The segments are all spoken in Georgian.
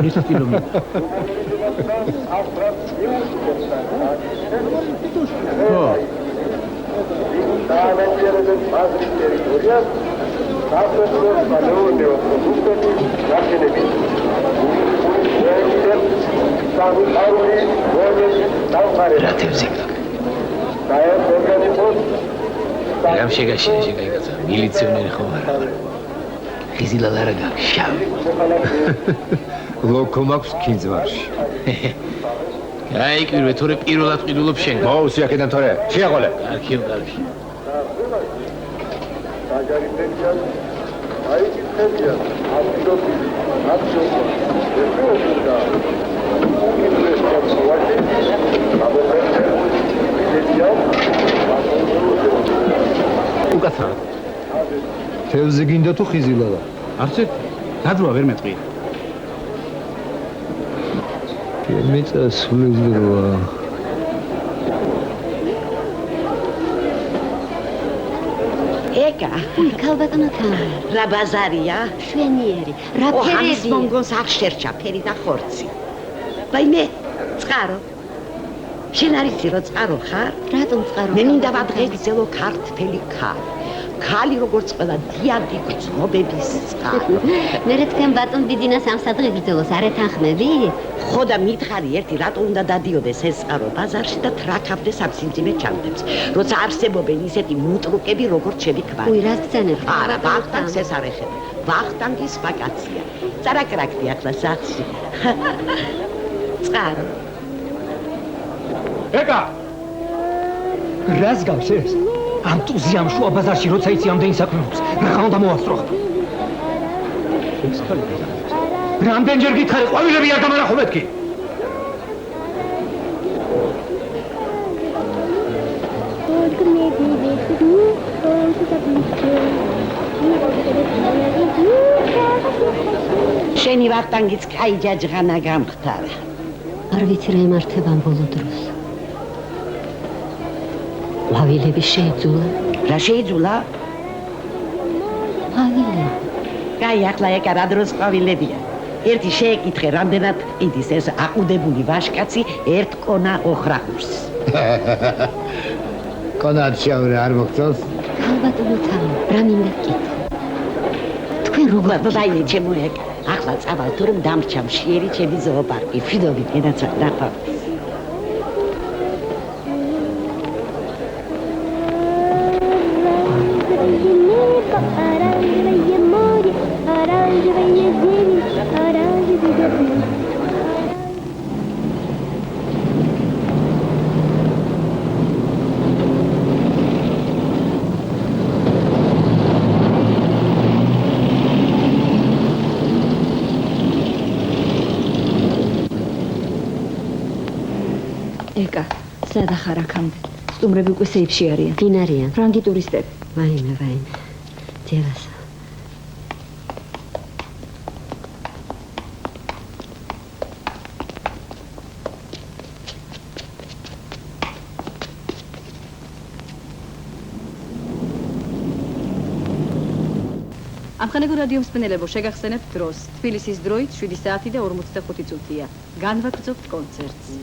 ის სტილო. რამ შეგაიგაცა მილიციონერი ხომ არა ხიზილა ლარაგა შავი ლოკომაქვს კინძვარში გაიკვირვე თორე პირველად ყიდულობ შენ მოუსი აქედან თორე შეაყოლე არქივ კარგი უკაცრავ თევზი გინდა თუ ხიზილა არც ერთი გადროა ვერ მეტყვი მიწასვლის დროა ეკა ქალბატონოთა რა ბაზარია შვენიერი რა ფერები მონგონს აღშერჩა ფერი და ხორცი ვაიმე წყარო შენ არ იცი რომ წყარო ხარ რატომ წყარო მე მინდა ვადღეგრძელო ქართფელი ქალი როგორც ყველა დიადი გრძნობების წყარო მე რეთქენ ბატონ დიდინას ამ სადღეგრძელოს არ ეთანხმები ხო და მითხარი ერთი რატო უნდა დადიოდეს ეს წყარო ბაზარში და ტრაქავდეს ამ სიმძიმე ჩანდებს როცა არსებობენ ისეთი მუტრუკები როგორც შენი ქმარი უი რას გძანებ არა ვახტანგს ეს არ ეხება ვახტანგის ვაკაცია წარაკრაკდი ახლა საცი წყარო ეკა რას გავს ეს ამ ტუზიამ შუა ბაზარში როცა იცი ამდენი საქმე აქვს რა უნდა მოასწრო ეს ხალხი რამდენჯერ გითხარი ყვავილები არ დამანახო მეთქი შენი ვახტანგიც კაი ჯაჯღანა გამხდარა არ ვიცი რა ემართება ამ ბოლო დროს ყვავილები შეიძულა რა შეიძულა ყვავილები კაი ახლა ეკა რა დროს ყვავილებია ერთი შეეკითხე რამდენად ყიდის ეს აყუდებული ვაშკაცი ერთ კონა ოხრახურს კონად შავრი არ მოგწონს ქალბატონოთა რა მინდა გკითხო თქვენ როგორ ვაიმე ჩემო ეკა ახლა წავალ თურმე დამრჩა მშიერი ჩემი ზოოპარკი ფიდობით ენაცა ნახავ ეკა, სადა ხარ აქამდე? სტუმრები უკვე სეიფში არიან. ვინ არიან? ფრანგი ტურისტები. ვაიმე. ძევასა. ამხანაგო რადიო მსმენელებო, შეგახსენებთ დროს. თბილისის დროით 7 საათი და 45 წუთია. განვაგრძობთ კონცერტს.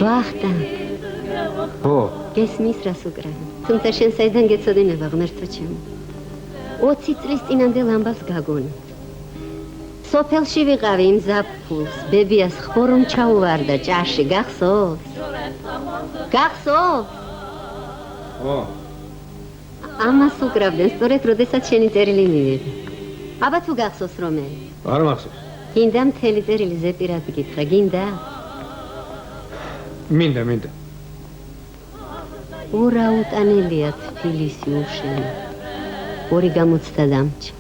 ვახტანგ. ხო. გესმის რას უკრავი. თუმცა შენ საიდან გეცოდინება ღმერთო ჩემო. 20 წლის წინანდელ ამბავს გაგონი. სოფელში ვიყავი იმ ზაფხულს, ბებიას ხბორომ ჩაუვარდა ჭარში, გახსოვს? გახსოვს? ხო. ამას უკრავდნენ, სწორედ როდესაც შენი წერილი მივიღე. აბა თუ გახსოვს რომელი? არ მახსოვს. გინდა მთელი წერილი ზეპირად გითხრა, გინდა? მინდა. ურაუტანელია თბილისი უშენი. ორი გამოცდა დამჭა.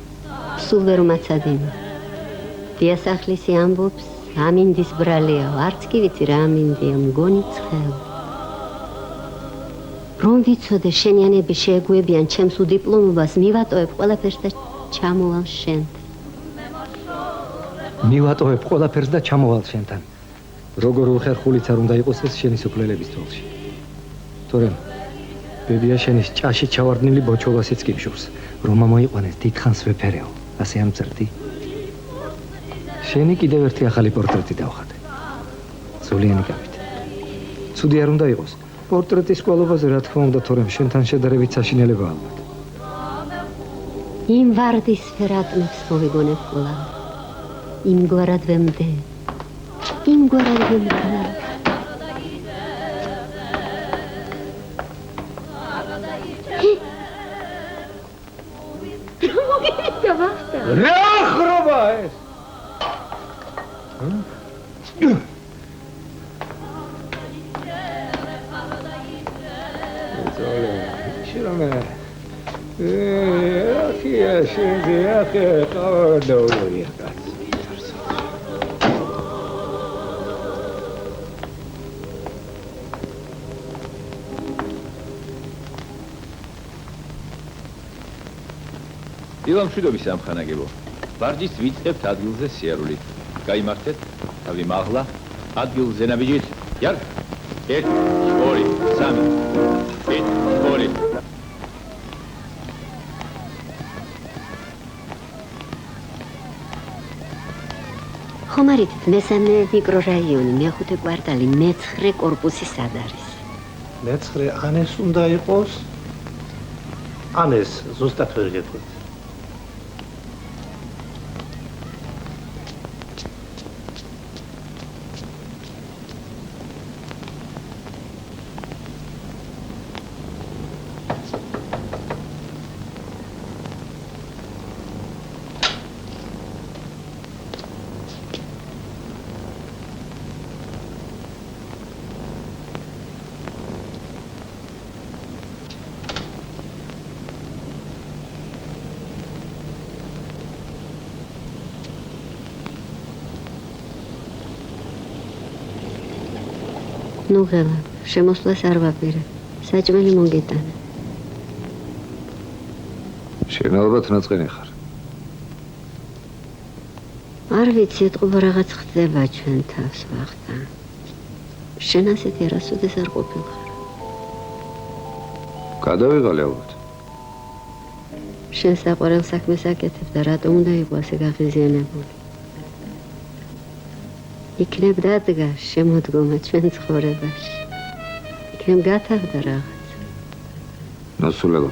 სულ ვერ მაცადინო. დიასახლისი ამბობს, ამინდის ბრალია, არც კი ვიცი რა ამინდია, მგონი ცხელ. რომ ვიცოდე შენიანები შეეგუებიან ჩემს უდიპლომობას, მივატოვებ ყველაფერს და ჩამოვალ შენთან. მივატოვებ ყველაფერს და ჩამოვალ შენთან. როგორ უხერხულიც არ უნდა იყოს ეს შენი სოფლელების თვალში. თორემ ბებია შენის ჭაში ჩავარდნილი ბოჩოლასიც კიფშობს, რომ ამოიყვანეს დიდხანს ვეფერეო. ასე არ მწერდი? შენი კიდევ ერთი ახალი პორტრეტი დავხატე. სულიანი კაპით. ცუდი არ უნდა იყოს. პორტრეტის კვალობაზე რა თქმა უნდა, თორემ შენთან შედარებით საშინელება ალბათ. იმ ვარდის ფერატმებს მოვიგონებ ყველა. იმგვარად ვემდე. იმგვარად ვემდე. რა ხრობა ეს? შრომე. ახია შენზე ახე ყავდაურია კაც. დილამშვიდობის სამხანაგებო. ვარჯიშს ვიწყებთ ადგილზე სიარულით. გაიმართეთ, თავი მაღლა, ადგილზე ნაბიჯით. იარ. 1 2 3 2 1 ხომარით მესამე მიკრორაიონი, მეხუთე კვარტალი, მე-9 კორპუსი სად არის? მე-9 ანეს უნდა იყოს. ანეს ზუსტად ვერ გეტყვით. ნუ ღელა, შემოსვლას არ ვაპირებ. საჭმელი მოგიტანა. შენ ალბათ ნაწყენი ხარ. არ ვიცი, ეთყობა რაღაც ხდება ჩვენ თავს ვახტა. შენ ასეთი არასოდეს არ ყოფილხარ. გადავიღალე ალბათ. შენ საყვარელ საქმეს აკეთებ და რატომ უნდა იყო ასე გაღიზიანებული? იქნებ დადგა შემოდგომა ჩვენ ცხოვრებაში. იქნებ გათავდა რაღაც. ნოსულელო.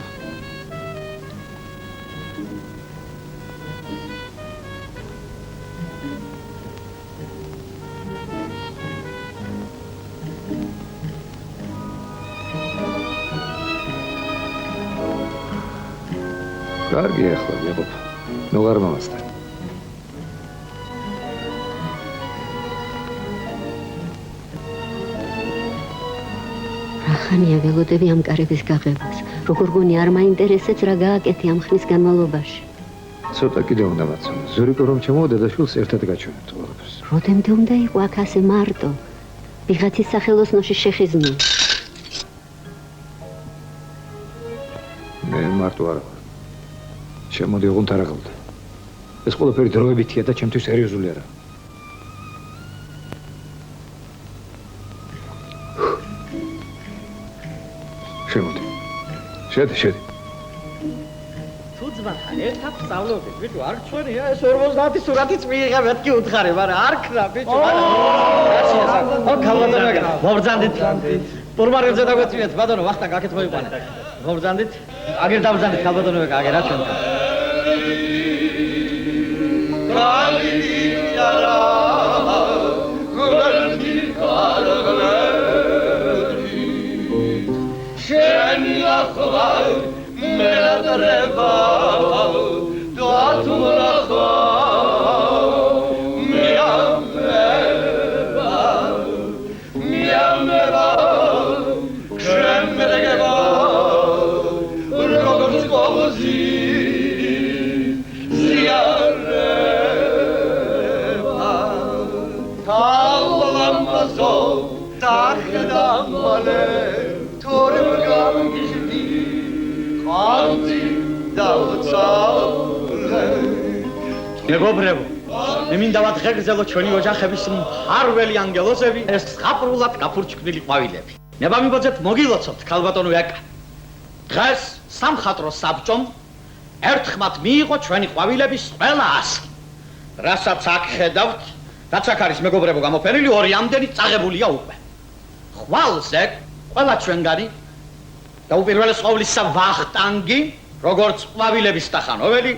კარგი ახლა ვიყოფ. ნუ არ მომასწრე. ხანია ველოდები ამ კარების გაღებას. როგორ გონი არ მაინტერესებს რა გააკეთე ამ ხნის განმავლობაში. ცოტა კიდევ უნდა მაცემო. ზურიკო რომ ჩემო დედაშვილს ერთად გაჩვენებთ ყველაფერს. როდემდე უნდა იყო აქ ასე მარტო? ვიღაცის სახელოსნოში შეხიზნო. მე მარტო არ ვარ. შემოდი ოღონდ არ აღავდა. ეს ყველაფერი დროებითია და ჩემთვის სერიოზული არა. შემოდი. შედი. თუ ძმათან ერთად სწავლობდით, ბიჭო, არ ჩვენია ეს 50 სურათიც მიიღე, მეთქი უთხარი, მაგრამ არ ქნა, ბიჭო, მაგრამ ო ქალბატონო, მობრძანდით. პორმარებზე დაგვეწვიეთ, ბატონო, ვახტა გაკეთ მოიყვანე. მობრძანდით. აგერ დავბრძანდით ქალბატონო, აგერ რა ჩვენთან. Kremmerege მეგობრებო, მე მინდა ვათღეგრძელო ჩვენი ოჯახების მფარველი ანგელოზები, ეს ზღაპრულად გაფურჩქნილი ყვავილები. ნება მიბოძეთ მოგილოცოთ, ქალბატონო ეკა. დღეს სამხატვრო საბჭომ ერთხმად მიიღო ჩვენი ყვავილების ყველა ასლი. რასაც აქ ხედავთ, რაც აქ არის მეგობრებო გამოფენილი, ორი ამდენი წაღებულია უკვე. ხვალზე ყველა ჩვენგანი და უპირველეს ყოვლისა ვახტანგი, როგორც ყვავილების სტახანოველი,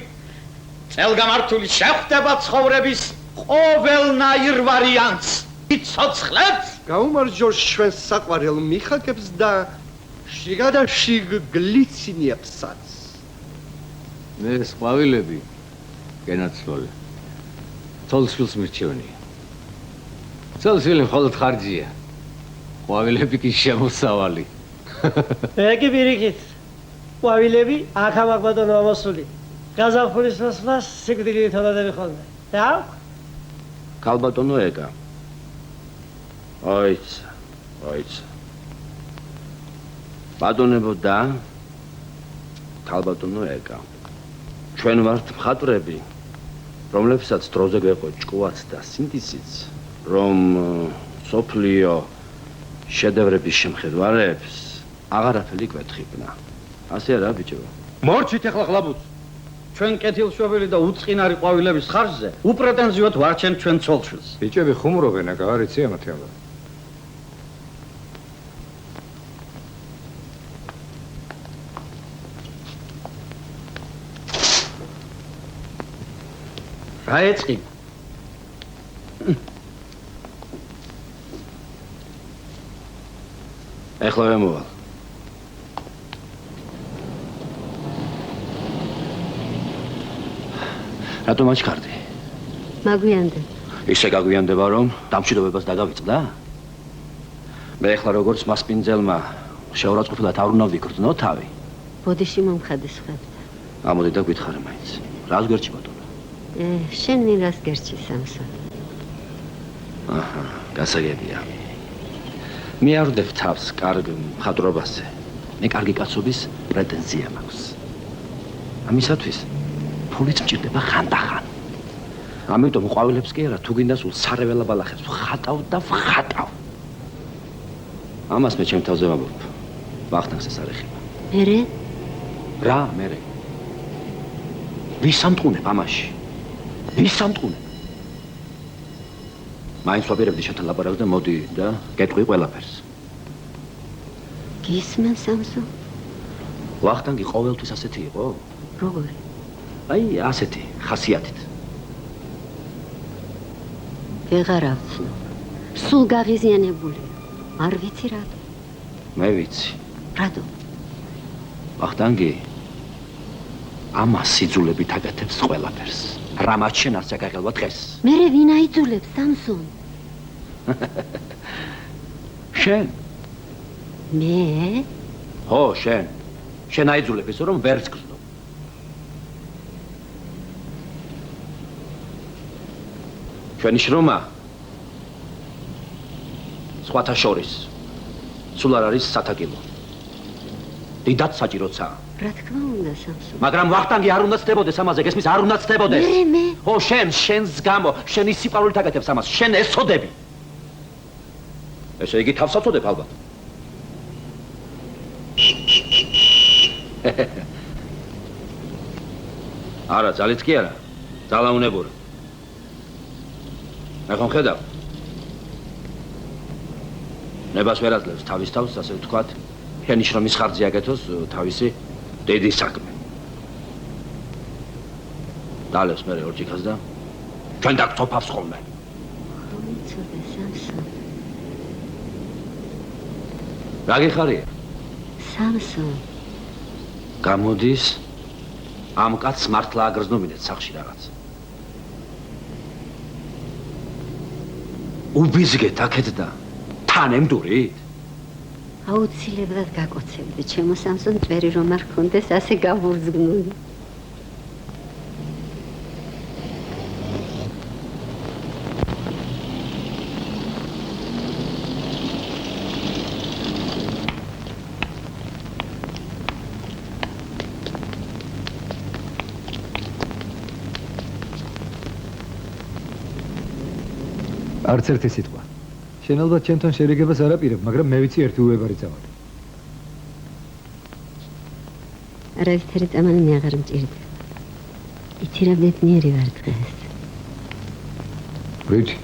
წელგამართული შეხვდება ცხოვრების ყოველნაირ ვარიანტს. იცოცხლეთ? გაუმარჯოს ჩვენს საყვარელ მიხაკებს და შიგადაშიგ გლიცინიებსაც. მე ყვავილები გენაცვალე. ცოლსვილს მირჩევნია. ცოლსვილი მხოლოდ ხარჯია. ყვავილები კი შემოსავალი. ეგი პირიქით. ყვავილები აქ ბატონო ამოსული. გაზაფხულის მოსვლას სიკვდილით თოდადები ხოლმე. რა? ქალბატონო ეკა. აიცა. ბატონებო და ქალბატონო ეკა. ჩვენ ვართ მხატვრები, რომლებსაც დროზე გვეყო ჭკუაც და სინთეზიც, რომ სოფლიო შედევრების შემხედვარებს აღარაფერი გვეთხიბნა. ასე არა ბიჭო? მორჩით ახლა ხლაბუც. ჩვენ კეთილშობილი და უწყინარი ყვავილების ხარჯზე უპრეტენზიოდ ვარჩენთ ჩვენ ცოლშვილს. ბიჭები ხუმრობენ, აკა არ იცი ამათი ამბავი. რა ეწყი? ეხლა ვემოვალ. რატომ აჩქარდი? მაგვიანდება. ისე გაგვიანდება, რომ დამშვიდობებას დაგავიწყდა? მე ეხლა როგორც მასპინძელმა შეურაცხყოფილად არ უნდა ვიქრძნო თავი. ბოდიში მომხადესხებდა. ამოდი და გითხარი მაინც. რას გერჩი ბატონო? შენ მინ რას გერჩი სამსონ? აჰა, გასაგებია. მე არ ვდებ თავს კარგ მხატვრობაზე. მე კარგი კაცობის პრეტენზია მაქვს. ამისათვის ფულიც მჭირდება ხანდახან. ამიტომ ყვავილებს კი არა, თუ გინდა სულ სარეველა ბალახებს ვხატავ და ვხატავ. ამას მე ჩემ თავზე ვამბობ. ვახტანგს ეს არ ეხება. მერე? რა მერე? ვის ამტყუნებ ამაში? ვის ამტყუნებ? მაინც ვაპირებდი შენთან ლაპარაკს და მოდი და გეტყვი ყველაფერს. გისმენ სამსონ? ვახტანგი ყოველთვის ასეთი იყო? როგორი? აი, ასეთი, ხასიათით. ვეღარ ავცნობ. სულ გაღიზიანებულია. არ ვიცი რატო. მე ვიცი. რატო? ვახტანგი ამას იძულებით აკეთებს ყველაფერს. რამაც შენ არ წაგაღელვა დღეს. მერე ვინ აიძულებს სამსონ? შენ. მე? ხო, შენ. შენ აიძულებ ისე რომ ვერც გზნო. ჩვენი შრომა სხვათა შორის სულ არ არის სათაგილო. დიდად საჭიროა. რა თქმა უნდა სამსონ. მაგრამ ვახტანგი არ უნდა ცდებოდეს ამაზე, გესმის, არ უნდა ცდებოდეს. მე. ხო, შენს გამო, შენი სიყვარულით აკეთებს ამას, შენ ესოდები. ესე იგი თავს აწოდებ ალბათ. არა, ძალით კი არა. ძალაუნებური. მე ხომ ხედავ. ნებას ვერ აძლევს თავის თავს, ასე ვთქვათ, შენი შრომის ხარჯზე აკეთოს თავისი დიდი საქმე. დალევს მე ორჯიქას და ჩვენ დაგწოფავს ხოლმე. ვიცოდე სამსონ. რა გიხარია? სამსონ. გამოდის ამ კაცს მართლა აგრძნობინეთ სახში რაღაც. უბიზგეთ აქეთ და თან ემდურით? აუცილებლად გაკოცებდი, ჩემო სამსონ, წვერი რომ არ ქონდეს, ასე გავურძგნული. არც ერთი სიტყვა. შენ ალბათ ჩემთან შერიგებას არ აპირებ, მაგრამ მე ვიცი ერთი უებარი წამალი. არავითარი წამალი მე აღარ მჭირდება. იცი რა ბედნიერი ვარ დღეს. ვიცი.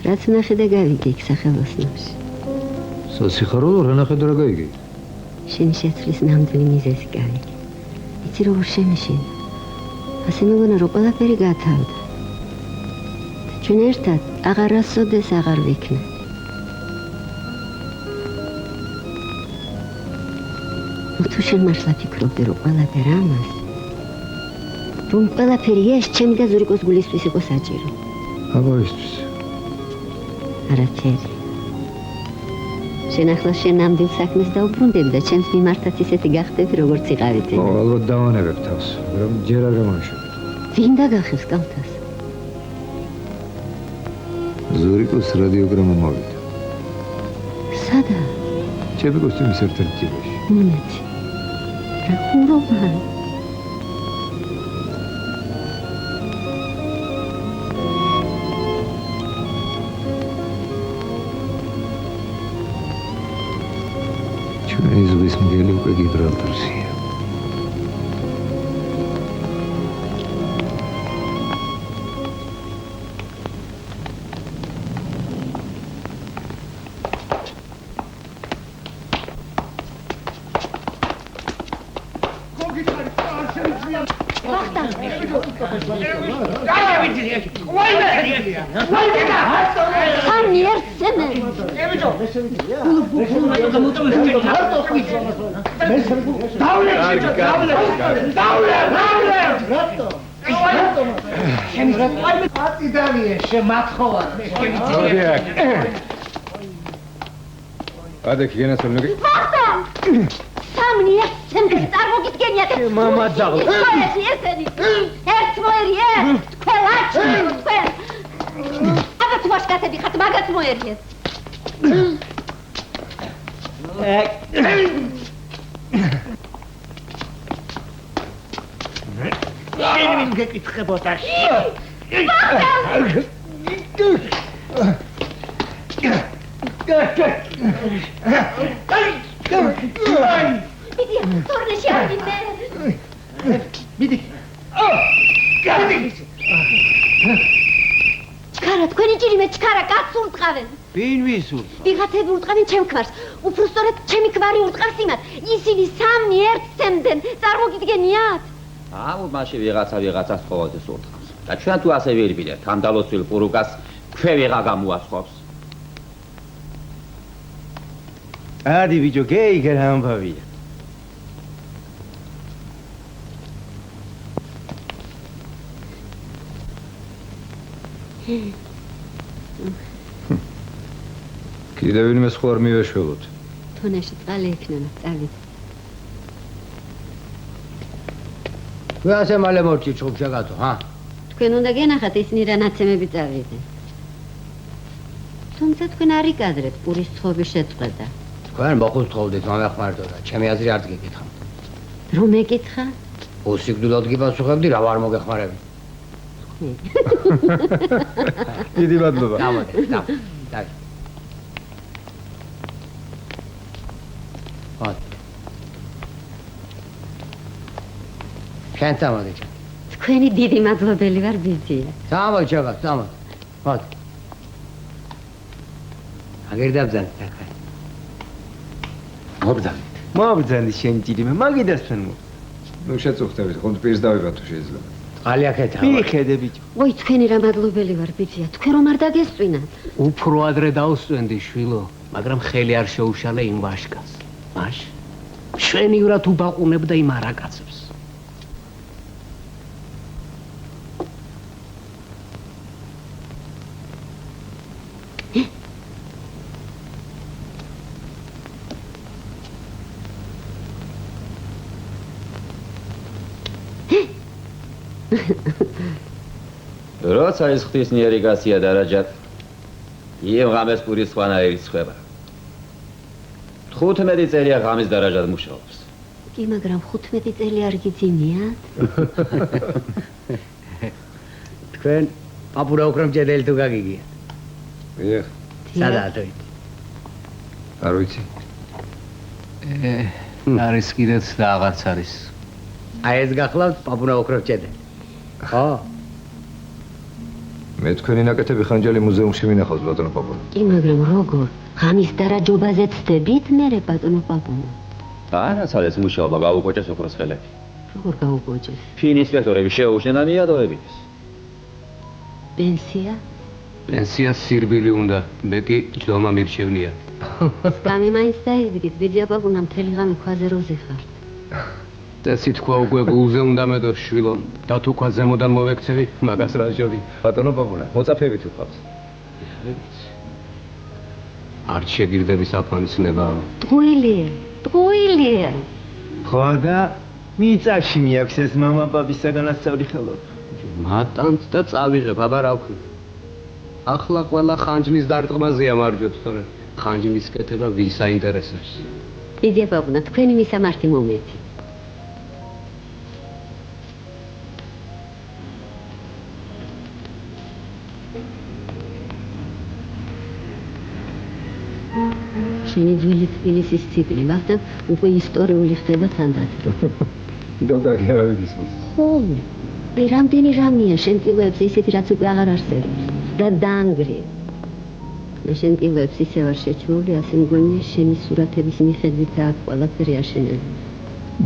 რაც ნახე და გავიგე იქ სახელოსნოში. სასიხარულო რა ნახე და რა გაიგე? შენი შეცვლის ნამდვილი მიზეზი გავიგე. იცი როგორ შემიშინა. ასე მეგონა რომ ყველაფერი გათავდა. ჩვენ ერთად აღარასოდეს აღარ ვიქნები. თუ შენ მართლა ფიქრობდი რომ ყველაფერი ამას რომ ყველაფერი ეს ჩემი და ზურიკოს გულისთვის იყო საჭირო. აბაისთვის. არაფერი. შენ ახლა შენ ნამდვილ საქმეს დაუბრუნდები და ჩემს მიმართაც ისეთი გახდები როგორც იყავით. ალბათ დავანებებ თავს, მაგრამ ჯერ არ გამომშვიდ. ვინ დაგახევს კალთას? ზურიკოს რადიოგრამა მოვიდა. სადა? ჩემი კოსტიუმის ერთ-ერთ ჯიბეში. მონეთი. რა ხურობა? ჩვენი ზღვის მგელი უკვე გიბრალტარზეა. ადექი გენაცვლები. სამნი ესენი წარმოგიდგენიათ. მამა ძაღლი. ესენი. ერთ მოერიე. თქვენ აჩვენ თქვენ. აბა თუ ვაშკაცები ხართ, მაგაც მოერიეთ. შენ ვინ გეკითხებოდა? მიდი, თორნეში ავიდე. მიდი. ჩქარა, თქვენი ჭირიმე ჩქარა, კაცს ურტყავენ. ვინ ვისურ? ვიღაცები ურტყავენ ჩემ ქმარს. უფრო სწორედ ჩემი ქმარი ურტყავს იმათ. ისინი სამნი ერთს სცემდნენ. წარმოგიდგენიათ? მაშინ ვიღაცას ყოველთვის ურტყავს. და ჩვენ თუ ასე ვირბილეთ, ამ დალოცვილ პურუკას ქვევიღა გამოასხობს. ადი ბიჭო, გეიგე რა ამბავია. კიდევ ვინმე სხვა არ მივეშველოთ. თონეში წყალი ექნება, წავიდე. თუ ასე მალე მორჩი ჩხუბ შეგატო, ჰა? თქვენ უნდა გენახათ ისინი რა ნაცემები წავიდნენ. თუმცა თქვენ არ იკადრეთ პურის ცხობის შეწყვეტა. თქვენ მოხუცხოვდით მომეხმარდოდა, ჩემი აზრი არ გეკითხავთ. რომ ეკითხა? უსიკვდილოდ გიპასუხებდი, რა ვარ მოგეხმარები. დიდი მადლობა. დამოდე, დაი. ოთ. შენ წამოდი. თქვენი დიდი მადლობელი ვარ, ბიძია. წამოდი, ჩაბა, წამოდი. ოთ. აგერ დაბძანეთ, ახლა. მობძანდი შენ ჭირიმე, მაგიდასთან მო. ნუ შეწუხდებით, ხომ პირს დავიბათ თუ შეიძლება. წყალი აქეთ. მიხედე ბიჭო. ой, თქვენი რა მადლობელი ვარ, ბიძია. თქვენ რომ არ დაგესწვინათ. უფრო ადრე დაუსვენდი შვილო, მაგრამ ხელი არ შეუშალე იმ ვაშკას. მაშ შვენივრად უბაყუნებდა იმ არაკაცებს. როცა ის ღვთისმიერი გასია დარაჯად, იმ ღამეს პურის სხვანაირი ცხება. 15 წელია ღამის დარაჯად მუშაობს. კი, მაგრამ 15 წელი არ გიძინიათ? თქვენ აპურა უკრამ ჭედელი თუ გაგიგიათ. ეხ, სადადოით. არ ვიცი. არის კიდეც და აღარც არის. აი ეს გახლავთ პაპუნა ოქროვჭედე. ხო? მე თქვენი ნაკეთები ხანჯალი მუზეუმში მინახავს ბატონო პაპუნა. კი, მაგრამ როგორ? ღამის დარაჯობაზე ცდებით მერე ბატონო პაპუნა? არაცალეს მუშაობა გაუკოჭეს ოქროს ხელები. როგორ გაუგოჯეს? ფინინსპექტორები შეუშნენ და მიადოებიდეს. პენსია? პენსია სირბილი უნდა, მე კი ჯდომა მირჩევნია. გამი მაინც დაიდგით, ბიძია პაპუნა მთელი ღამე ქვაზე როზე ხართ. წესი თქვა უკვე გულზე უნდა მედო შვილო და თუ ქვა ზემოდან მოვექცევი, მაგას რა ჟოდი. ბატონო პაპუნა, მოწაფეებით უყავს. არ შეგირდები საფრანგისნება. ტყუილია. ხო და მიწაში მიაქვს ეს მამა პაპისაგან ასწავრი ხელობა. მატანც და წავიღებ, აბა რა ვქნა. ახლა ყველა ხანჯლის დარტყმაზეა მარჯვეთ, თორე ხანჯლის კეთება ვის აინტერესებს. ბიძია პაპუნა, თქვენი მისამართი მომეცი. შენი ძველი თბილისის ციკლი ვახდა უკვე ისტორიული ხდება თანდათ. დოდარი არ არის. ხო, რამდენი რამეა შენ ტილოებს ისეთი რაც უკვე აღარ არსებობს და დაანგრია. მე შენ ტილოებს ისე ვარ შეჩვეული, ასე მგონია შენი სურათების მიხედვით აქ ყველაფერი აშენებული.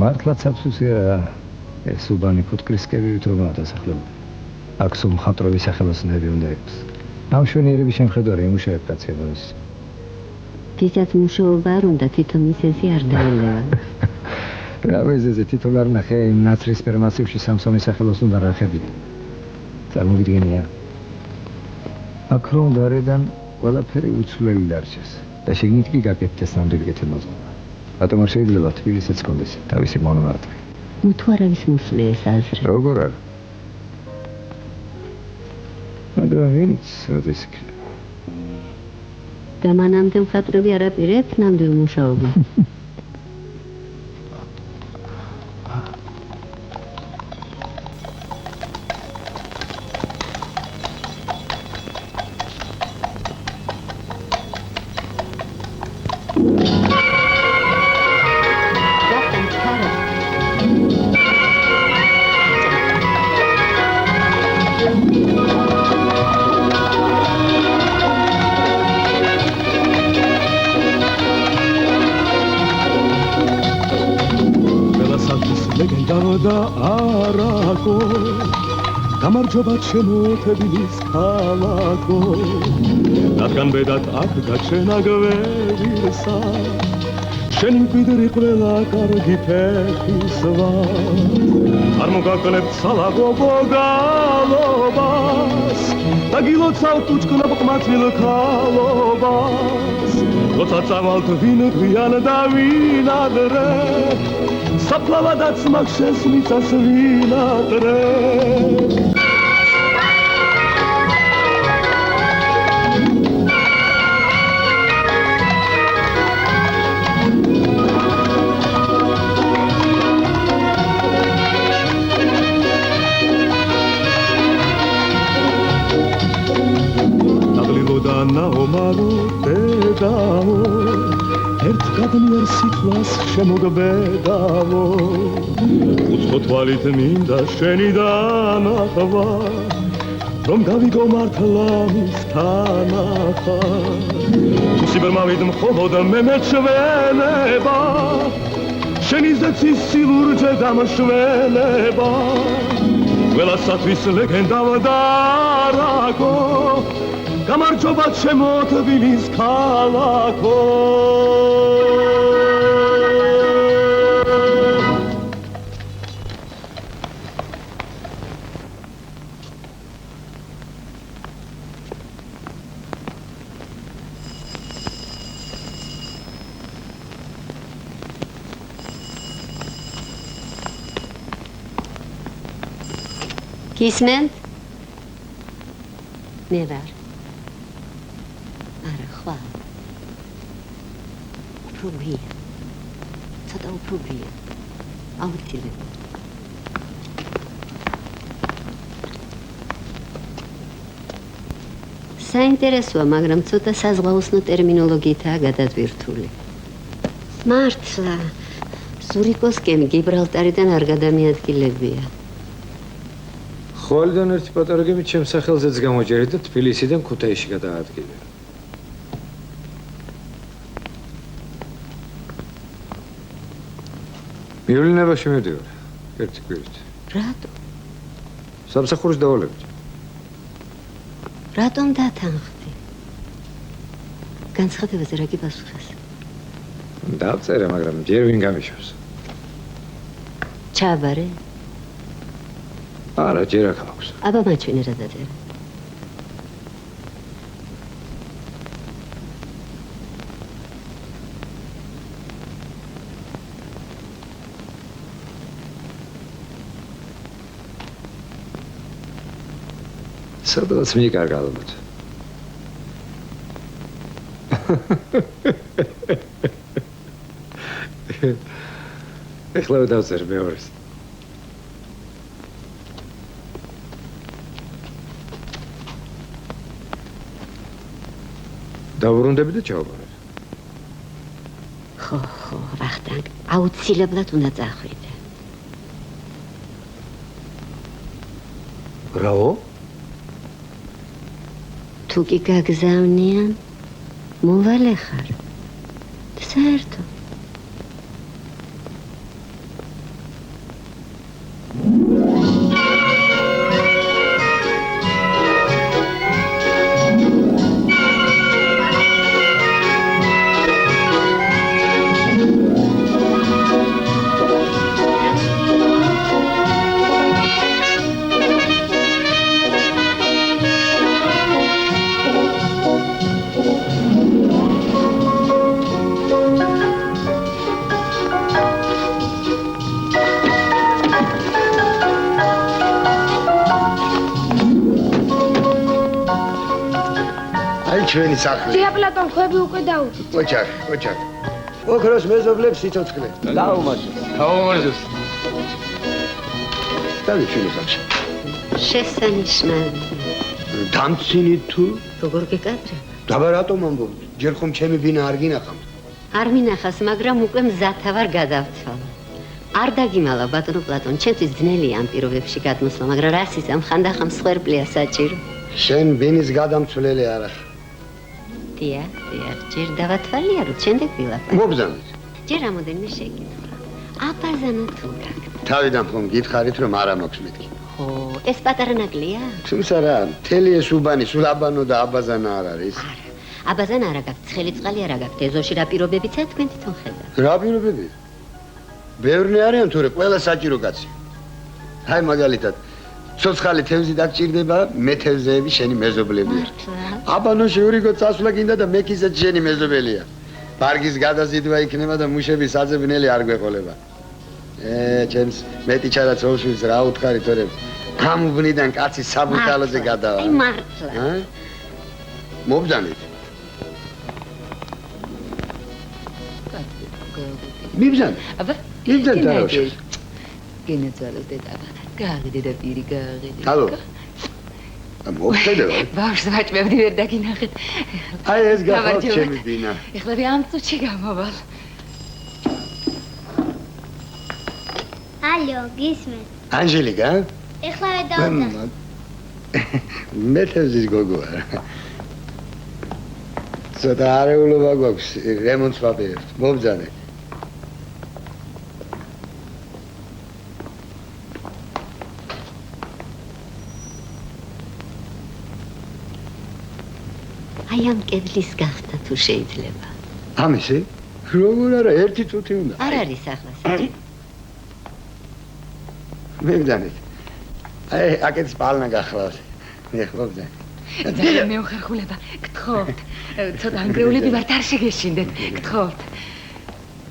მართლაც აფსუსია ეს უბანი ფუტკრისკებით რომ დასახლებული. აქ სულ მხატვრების სახელოსნოები უნდა იყოს. ამ შვენიერების შემხედარი იმუშავებ კაცებოnis. ვისაც მუშაობა არ უნდა თვითონ მისეზი არ დაელევა. რა ვეზეზე თვითონ არ ნახე იმ ნაცრისფერ მასივში სამსონის სახელოს უნდა რახებით. წარმოგიდგენია. აქ რომ გარედან ყველაფერი უცვლელი დარჩეს და შეგნით კი გაკეთდეს ნამდვილი კეთილმოწყობა. რატომ არ შეიძლება თბილისიც კონდეს თავისი მონუმენტი? თუ არავის მოსვლე ეს აზრი. როგორ არა? მაგრამ ვინც როდის იქნება? და მანამდე მხატვრები არ აპირებთ ნამდვილ მუშაობას. გამარჯობა ჩემო თბილის ქალაქო, რადგან ბედად აქ გაჩენა გვერდისა, შენი მკვიდრი ყველა კარგი ფეხის ვარ, არ მოგაკლებთ სალაგო გალობას და გილოცავთ უჩქნებ ყმაწვილ ქალობას, როცა წავალთ ვინ გვიან და ვინ ადრე, საფლავადაც მაგ შენს მიწას ვინ ადრე. ნაომარო დედაო, ერთ გადმიერ სიტყვას შემოგბედაო, უცხო თვალით მინდა შენი დანახვა, რომ გავიგო მართლა მის თანახა, თუ სიბრმავით მხოლოდ მე მეჩვენება, შენი ზეცის სილურჯე დამშველება, ყველასათვის ლეგენდავ დარაგო, გამარჯობა ჩემო თბილის ქალაქო. გისმენთ? მე ვარ. Probier. Zat ook proberen. Autile. საინტერესოა, მაგრამ ცოტა საზღვაოსნო ტერმინოლოგიითაა გადადვირთული. მართლა, ზურიკოსკენ გიბრალტარიდან არ გადამიადგილებია. ხვალიდან ერთი პატარა გემი ჩემს სახელზეც გამოჯერეთ და თბილისიდან ქუთაისში გადაადგილე. მივლინებაში მივდივარ, ერთი კვირით. რატო? სამსახურის დავალებით. რატომ დათანხმდი? განცხადებაზე რა გიპასუხეს? დავწერე, მაგრამ ჯერ ვინ გამიშოს. ჩაბარე? არა, ჯერ აქ აქვს. აბა მაჩვენე რა დაწერე. სადაც მიიკარგა ალბათ. ეხლა დავწერ მეორეს. დავბრუნდები და ჩავაბარებ. ხო, ვახტანგ, აუცილებლად უნდა წახვიდე. ბრავო? თუ კი გაგზავნიან, მოვალე ხარ. საერთო. ჩვენი სახლი. ძია პლატონ ხვები უკვე დაუჭი. ოჩახ. ოქროს მეზობლებს სიცოცხლე. დაუმარჯოს. დავი ჩვენი სახლში. შესანიშნავი. დამცინი თუ? როგორ გეკადრე? დაბა რატომ ამბობ? ჯერ ხომ ჩემი ბინა არ გინახავთ? არ მინახავს, მაგრამ უკვე მზათა ვარ გადავთვალა. არ დაგიმალა ბატონო პლატონ, ჩემთვის ძნელია ამ პირობებში გადმოსვლა, მაგრამ რას იცამ, ხანდახან მსხვერპლია საჭირო. შენ ბინის გადამცვლელი არა. დიახ, ჯერ დავათვალიეროთ, შემდეგ ვილაპარაკოთ. მობრძანეთ. ჯერ რამოდენიმე შეკითხვა. აბაზანა თუ გაქვს? თავიდან ხომ გითხარით, რომ არა მაქვს მეთქი. ხო, ეს პატარა ნაკლია? თუმცა რა, მთელი ეს უბანი სულ აბანო და აბაზანა არ არის. არა. აბაზანა არა გაქვს, ცხელი წყალი არა გაქვს, ეზოში რა პირობებიცაა თქვენ თვითონ ხედავთ. რა პირობები? ბევრი არიან თორე ყველა საჭირო კაცი. აი მაგალითად ცოცხალი თევზი დაგჭირდება, მე თევზეები შენი მეზობლებია. აბანოში ურიგო წასვლა გინდა და მექისაც შენი მეზობელია. ბარგის გადაზიდვა იქნება და მუშების საძებნელი არ გვეყოლება. ჩემს მეტი ჩარაც ოვშვის რა უთხარი თორე ამ უბნიდან კაცი საბურთალოზე გადავა. აი მართლა. მობძანეთ. მიბძან. აბა, მიბძან თაროშ. გენეცალოს დედაბა. გააღიდე და პირი გააღიდე. ალო. მოვხედე რა. ბავშვს ვაჭმევდი ვერ დაგინახეთ. აი ეს გახავთ ჩემი ბინა. ეხლა მე ამ წუთში გამოვალ. ალო, გისმენთ? ანჟელიკა? ეხლა დავდა. მე თევზის გოგო არა. ცოტა არეულობა გვაქვს, რემონტს ვაპირებთ. მობძანე. აი ამ კედლის გახსნა თუ შეიძლება. ამისი? როგორ არა, ერთი წუთი უნდა. არ არის ახლა საჭირო. მებდანეთ. აი, აკეთს პალნა გახლავს. მეხმობდე. ძალიან მეუხერხულება, გთხოვთ. ცოტა ანგრეულები ვართ, არ შეგეშინდეთ, გთხოვთ.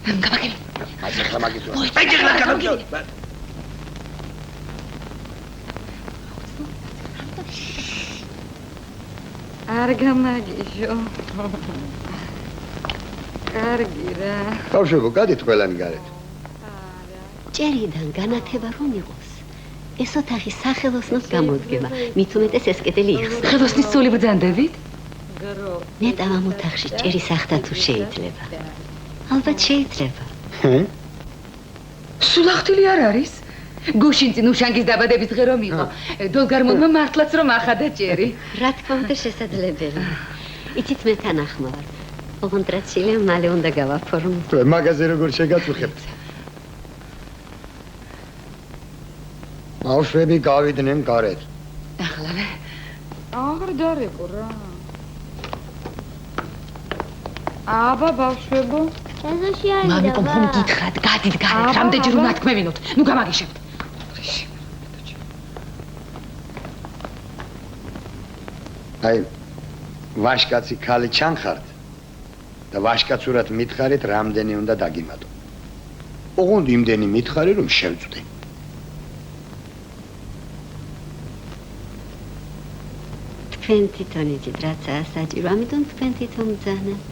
გამაგები. აი, ახლა მაგის. აი, ახლა გამაგები. არ გამაგიჟო. კარგი რა. ბავშვებო, გადით ყველანი გარეთ. ჭერიდან განათება რომ იყოს. ეს ოთახი სახელოსნოს გამოდგება. მით უმეტეს ეს კედელი იხსნა. ხელოსნის სული ბრძანდებით? ნეტა ამ ოთახში ჭირის ახთა თუ შეიძლება. ალბათ შეიძლება. სულახთილი არ არის? გუშინწინ უშანგის დაბადების დღე რომ იყო. დოლგარმონმა მართლაც რომ ახადა ჭერი. რა თქმა უნდა შესაძლებელია. იცით მე თანახმა ვარ. ოღონდ რაც შეიძლება მალე უნდა გავაფორმო. მაგაზე როგორ შეგაწუხებთ? ბავშვები გავიდნენ გარეთ. ახლა აღარ დარეკო რა. აბა ბავშვებო, ეზოში არის. მამიკომ ხომ გითხრათ, გადით გარეთ, რამდენჯერ უნდა თქმევინოთ. ნუ გამაგიშებთ. აი, ვაშკაცი ქალი ჩანხართ და ვაშკაცურად მითხარით, რამდენი უნდა დაგიმატო. ოღონდ იმდენი მითხარი, რომ შევწვდე. თქვენ თვითონ იცით რაცაა საჭირო, ამიტომ თქვენ თვითონ მძანეთ.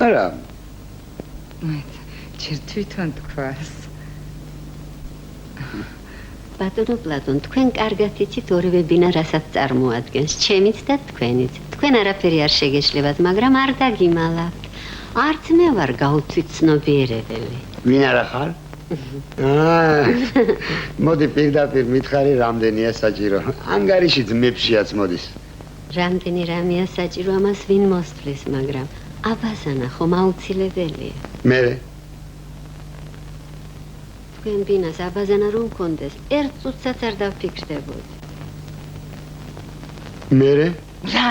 არა. ჯერ თვითონ თქვას. ბატონო პლატონ, თქვენ კარგად იცით ორივე ბინა რასაც წარმოადგენს, ჩემიც და თქვენიც. თქვენ არაფერი არ შეგეშლებათ, მაგრამ არ დაგიმალავთ. არც მე ვარ გაუცვით ცნობიერებელი. ვინ არა ხარ? მოდი პირდაპირ მითხარი, რამდენია საჭირო. ანგარიში ძმებშიაც მოდის. რამდენი რამეა საჭირო, ამას ვინ მოსთვლის, მაგრამ აბაზანა ხომ აუცილებელია. მერე? თქვენ ბინას აბაზანა რომ მქონდეს, ერთ წუთსაც არ დავფიქრდებოდი. მერე? რა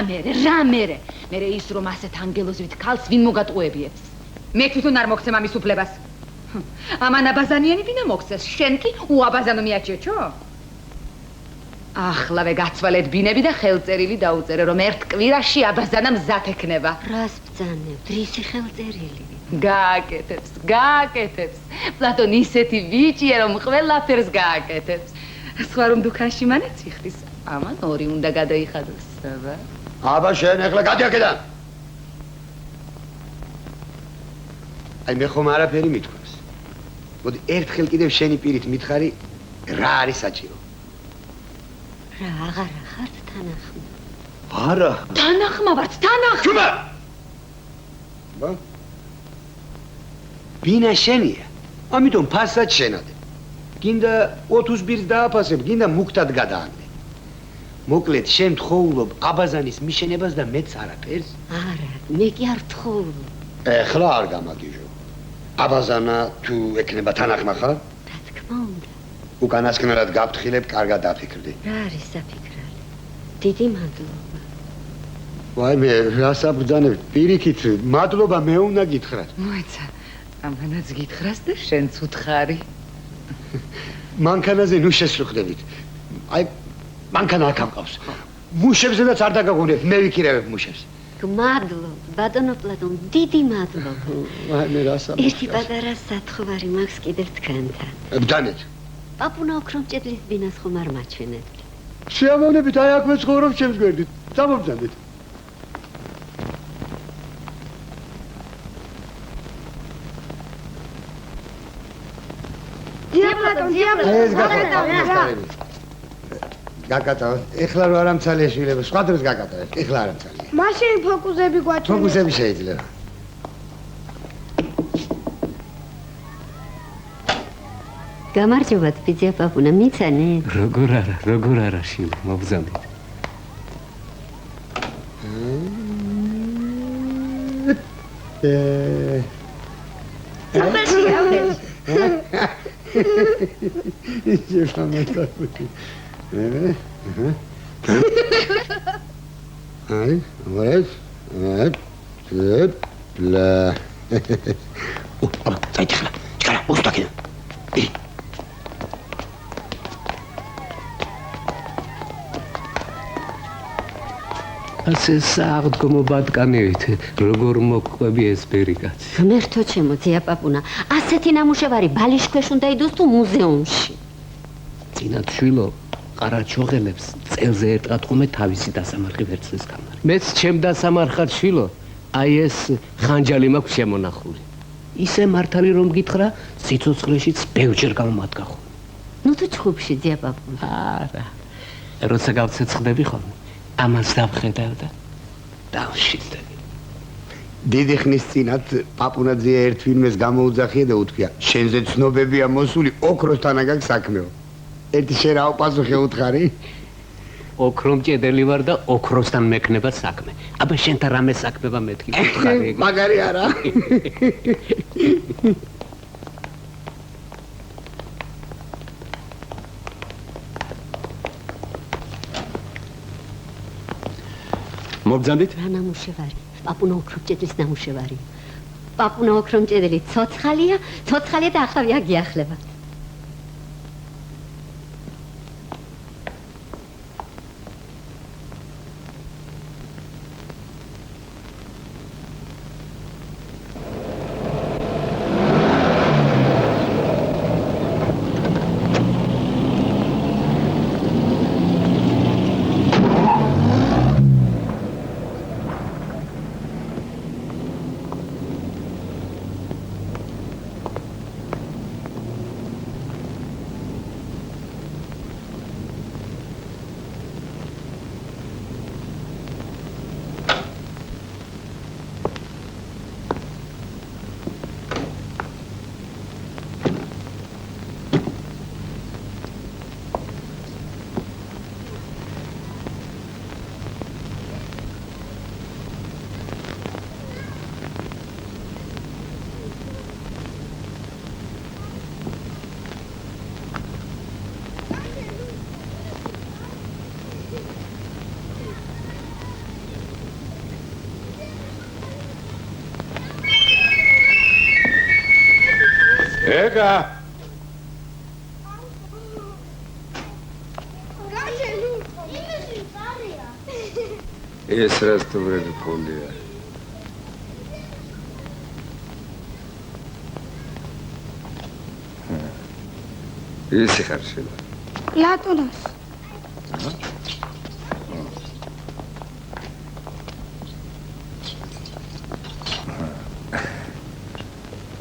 მერე? მერე ის რომ ასეთ ანგელოზივით ქალს ვინ მოგატყუებიებს? მე თვითონ არ მოგცემ ამის უფლებას. ამან აბაზანიანი ვინა მოგცეს, შენ კი უაბაზანო მიაჩეჩო? ახლავე გაცვალეთ ბინები და ხელწერილი დაუწერე, რომ ერთ კვირაში აბაზანა მზად ექნება. რას ბრძანებთ? რისი ხელწერილი? გააკეთებს. პლატონ ისეთი ბიჭია, რომ ყველაფერს გააკეთებს. სხვა რომ დუქანში მანაც იხდის, ამან ორი უნდა გადაიხადოს. აბა შენ ახლა გადი აქედან. აი მე ხომ არაფერი მithქვას. მოდი ერთხელ კიდევ შენი პირით მითხარი, რა არის საჭირო? რა აღარ ხართ თანახმა? არა. თანახმა ვართ, თანახმა. ჩუბა. ბა? ბინა შენია. ამიტომ ფასად შენადე. გინდა 20 ბირს დააფასებ, გინდა მუქთად გადაანდე. მოკლედ შენ თხოვულობ აბაზანის მიშენებას და მეც არაფერს? არა, მე კი არ თხოვულობ. ეხლა არ გამაგიჟო. აბაზანა თუ ეკნება თანახმა ხარ? რა თქმა უნდა. უკანასკნელად გაფრთხილებ, კარგად დაფიქრდი. რა არის საფიქრალი? დიდი მადლობა. ვაი მე რას აბრძანებ? პირიქით, მადლობა მე უნდა გითხრათ. მოეცა, ამანაც გითხრას და შენც უთხარი. მანქანაზე ნუ შესრულდებით. აი მანქანა აქ ამყავს. მუშებზედაც არ დაგაგონებ, მე ვიქირავებ მუშებს. გმადლობ, ბატონო პლატონ, დიდი მადლობა. ვაი მე რას აბრძანებ? ერთი პატარა სათხოვარი მაქვს კიდევ თქვენთან. ბდანეთ. პაპუნა ოქრომ ჭედლის ბინას ხომ არ მაჩვენებთ? შეამოვნებით, აი აქვე ცხოვრობ ჩემს გვერდით. წამობძანდეთ. ეს გაკეთე. გაკეთე. ეხლა რო არ ამცალია შვილებო, სხვა დროს გაკეთე. ეხლა არ ამცალია. მაშინ ფოკუსები გვაჩვენე. ფოკუსები შეიძლება. გამარჯობათ, ბიძია პაპუნა, მიცანეთ? როგორ არა, შილო, მოგზავნით. Ai, văd, la. Stai tăcla, tăcla, o stai acolo. ასე სააღდგომობადგანებით როგორ მოყვები ეს ბერიკაცი? ღმერთო ჩემო, ძია პაპუნა, ასეთი ნამუშევარი ბალიშქვეშ უნდა იდოს თუ მუზეუმში? წინათ შვილო, ყარაჩოღელებს წელზე ერთად ხომე თავისი დასამარხი ვერცხლის კამარი. მეც ჩემ დასამარხად შვილო, აი ეს ხანჯალი მაქვს შემონახული. ისე მართალი რომ გითხრა, სიცოცხლეშიც ბევრჯერ გამომადგა ხოლმე. ნუ თუ ჩხუბში ძია პაპუნა. არა. როცა გავცეცხლები ხოლმე, ამას დავხედავ და დავშიძდები. დიდი ხნის წინათ პაპუნაძე ერთ ვინმეს გამოუძახია და უთქვია, შენზე ცნობებია მოსული, ოქროსთან აგაკ საქმეო. ერთი შენ რა პასუხი უთხარი? ოქრომჭედელი ვარ და ოქროსთან მექნება საქმე. აბა შენთან რამე საქმეა მეთქი უთხარი. მაგარი არა. მოგძანდით? რა ნამუშევარი? პაპუნა ოქრომჭედლის ნამუშევარი. პაპუნა ოქრომჭედელი ცოცხალია და ახლა გიახლება. ეგა ეს რასტოვრები ფონდია. ისი ხარ შენ? ლატუნას.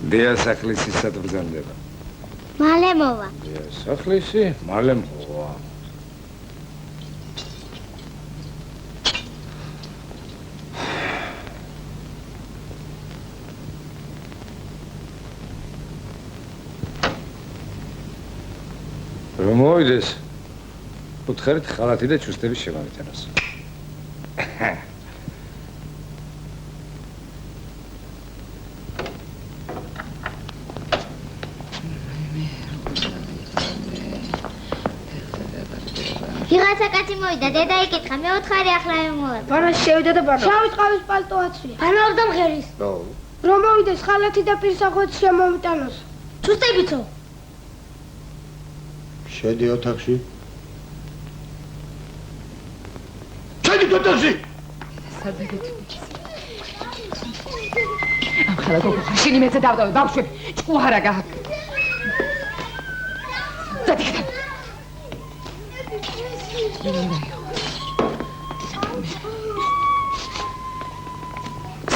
დიასახლისი სად ბრძანდება? მალე მოვა. დიასახლისი მალე მოვა. რომ მოვიდეს, უთხარით ხალათი და ჩუსტების შემავიტანოს. ვიღაცა კაცი მოვიდა, დედა იკითხა, მე უთხარი ახლა მოვა. ბანა შევიდა და ბანა. შავის ყავის პალტო აცვია. ბანა ორ და მღერის. რომ მოვიდეს ხალათი და პირსახოთი შემოვიტანოს. ჩუსტებიცო. შედი ოთახში. შედი ოთახში. ახლა გოგო შენი მეცე დავდავე ბავშვები ჭუარა გა დადიქდა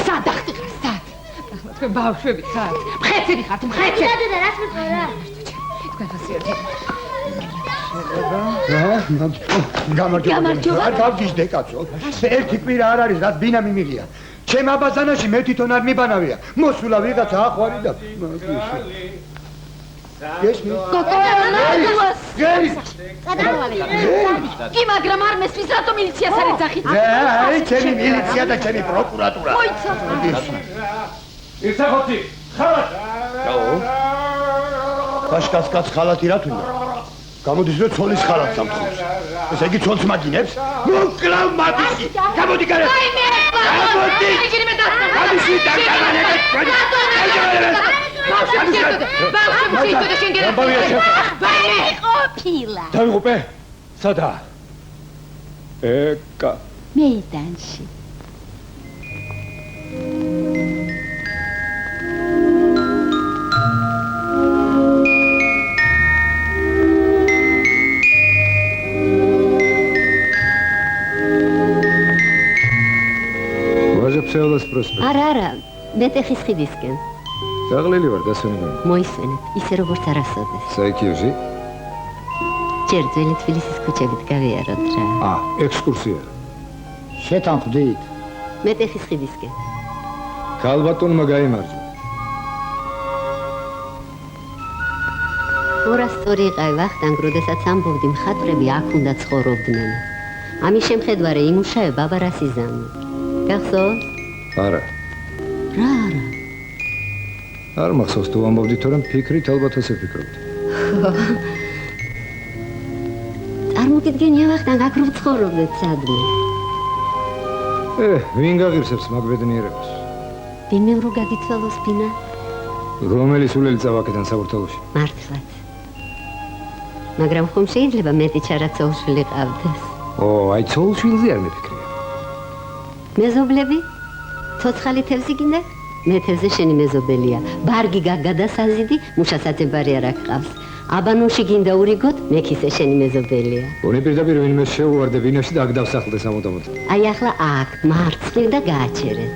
სადახტი ხარ სად ახლა თქვენ ბავშვები ხართ მხეცები ხართ მხეცები და რას მეთქვა თქვენ ხასიათი გამარჯობა. არ გავჯიშდე კაცო. ერთი კვირა არ არის, რაც ბინა მიმიღია. ჩემ აბაზანაში მე თვითონ არ მიბანავია. მოსულა ვიღაცა ახვარი და გესმის? გერი. კი, მაგრამ არ მესმის, რატომ მილიციას არ ეძახით? აი, ჩემი მილიცია და ჩემი პროკურატურა. მოიცა. ისახოთი, ხალათი. კაშკას ხალათი რა თუნდა? გამოდის რომ ცოლის ხალათს ამხობს. ესე იგი ცოლს მაგინებს? მოკლავ მადისი. გამოდი გარე. აი მე. გამოდი. იგი მე დასწრა. მადისი დაგანანე. ყოფილა. დავიღუპე? სადაა? ეკა. მეიდანში. ვაჟა ფსეულას პროსპექტი. არა, მეტეხის ხიდისკენ. დაღლილი ვარ, დასვენებანი. მოისვენებ, ისე როგორც არასოდეს. საიქიოში? ჯერ ძველი თბილისის ქუჩებით გავიაროთ რა. ექსკურსია. შეთანხმდით? მეტეხის ხიდისკენ. ქალბატონმა გაიმარჯვა. ორასწორი იყავი ვახტანგ, როდესაც ამბობდი მხატვრები აქ უნდა ცხოვრობდნენ. ამის შემხედვარე იმუშავე ბაბა რასიზამი. გახსოვს? არა. რა არა? არ მახსოვს თუ ამბობდი, თორემ ფიქრით ალბათ ასე ვფიქრობდი. წარმოგიდგენია ვახტანგ, აქ რო ვცხოვრობდეთ სადმე. ვინ გაღირსებს მაგ ბედნიერებას? ვინმე რო გაგიცვალოს ფინა? რომელი სულელი წავაკეთან საბურთალოში? მართლაც. მაგრამ ხომ შეიძლება მეტი ჩარაცოუშვილი ყავდეს? აი ცოულშვილზე არ მიფიქრია. მეზობლები? ცოცხალი თევზი გინდა? მე თევზი შენი მეზობელია. ბარგი გადასაზიდი, მუშასათებარი არ აკყავს. აბანოში გინდა ურიგოთ, მე ქისე შენი მეზობელია. გონი პირდაპირ ვინმე შეუვარდე ბინაში და აქ დავსახლდე სამუდამოდ. აი ახლა აქ მარცხნივ და გააჩერეთ.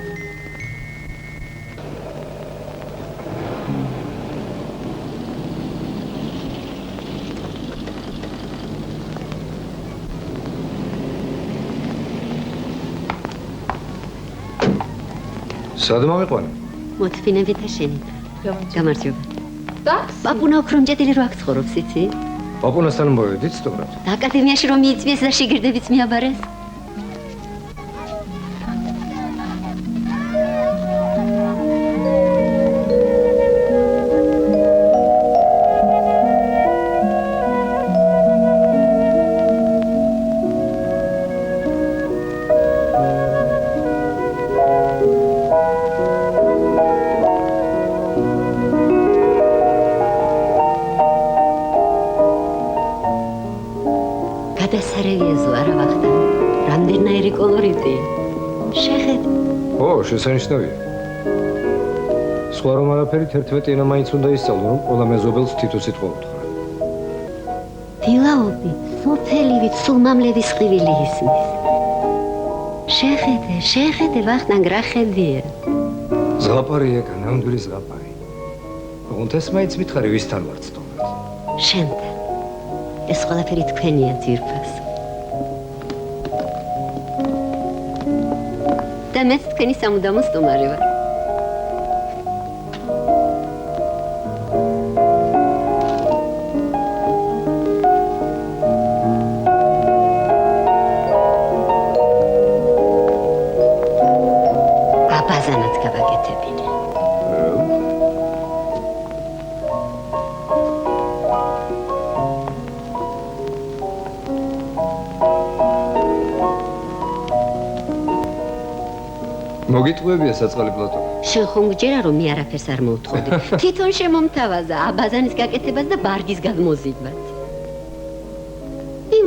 სად მოვიყვანე? მოთფინებით და შენით. გამარჯობა. პაპუნა ოქრომჭედილი რო აქ ცხოვრობს, იცი? პაპუნასთან მოვედით სწორად. და აკადემიაში რომ მიიწვიეს და შიგირდებიც მიაბარეს? შესანიშნავია. სხვა რომ არაფერი 11 ენა მაინც უნდა ისწავლო, რომ ყველა მეზობელს თითო სიტყვა უთხრა. დილაობი, სოფელივით სულ მამლების ყივილი ისმის. შეხედე, ვახტანგ რა ხედია? ზღაპარია, ნამდვილი ზღაპარი. ოღონდ ეს მაინც მითხარი ვისთან ვარ სწორად? შენთან. ეს ყველაფერი თქვენია ძირფას. და მეც თქვენი სამუდამო სტუმარი ვარ. აბაზანაც გავაკეთებინე. მოგიტყვევია საწყალი პლატო. შენ ხომ გჯერა რომ მე არაფერს არ მოვთხოვდი. თვითონ შემომთავაზა აბაზანის გაკეთებას და ბარგის გადმოზიდვას.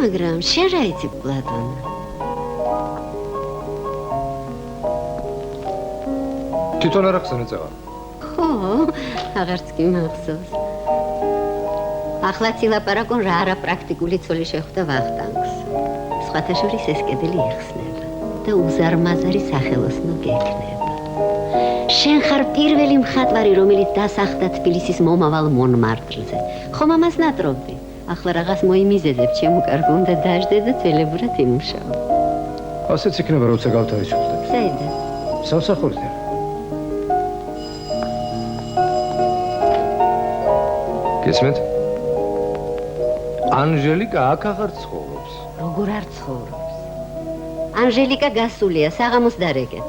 მაგრამ შენ რა იცი პლატონა? თვითონ არ ახსენე წავა. ხო, აღარც კი მახსოვს. ახლა ცილაპარაკონ რა არა პრაქტიკული ცოლი შეხვდა ვახტანგს. სხვათა შორის ეს კედელი იხსნება და უზარმაზარი სახელოსნო გექნება. შენ ხარ პირველი მხატვარი, რომელიც დასახლდა თბილისის მომავალ მონმარტრზე. ხომ ამას ნატრობდი? ახლა რაღაც მოიმიზედებ, ჩემო კარგო, უნდა დაждდე და თველებურად იმუშაო. ასეც იქნება, როცა გავთავისუფლდები. საიდან? სამსახურიდან. გესმენთ? ანჟელიკა აქ აღარ ცხოვრობს. როგორ არ ცხოვრობს? ანჟელიკა გასულია, საღამოს დარეკეთ.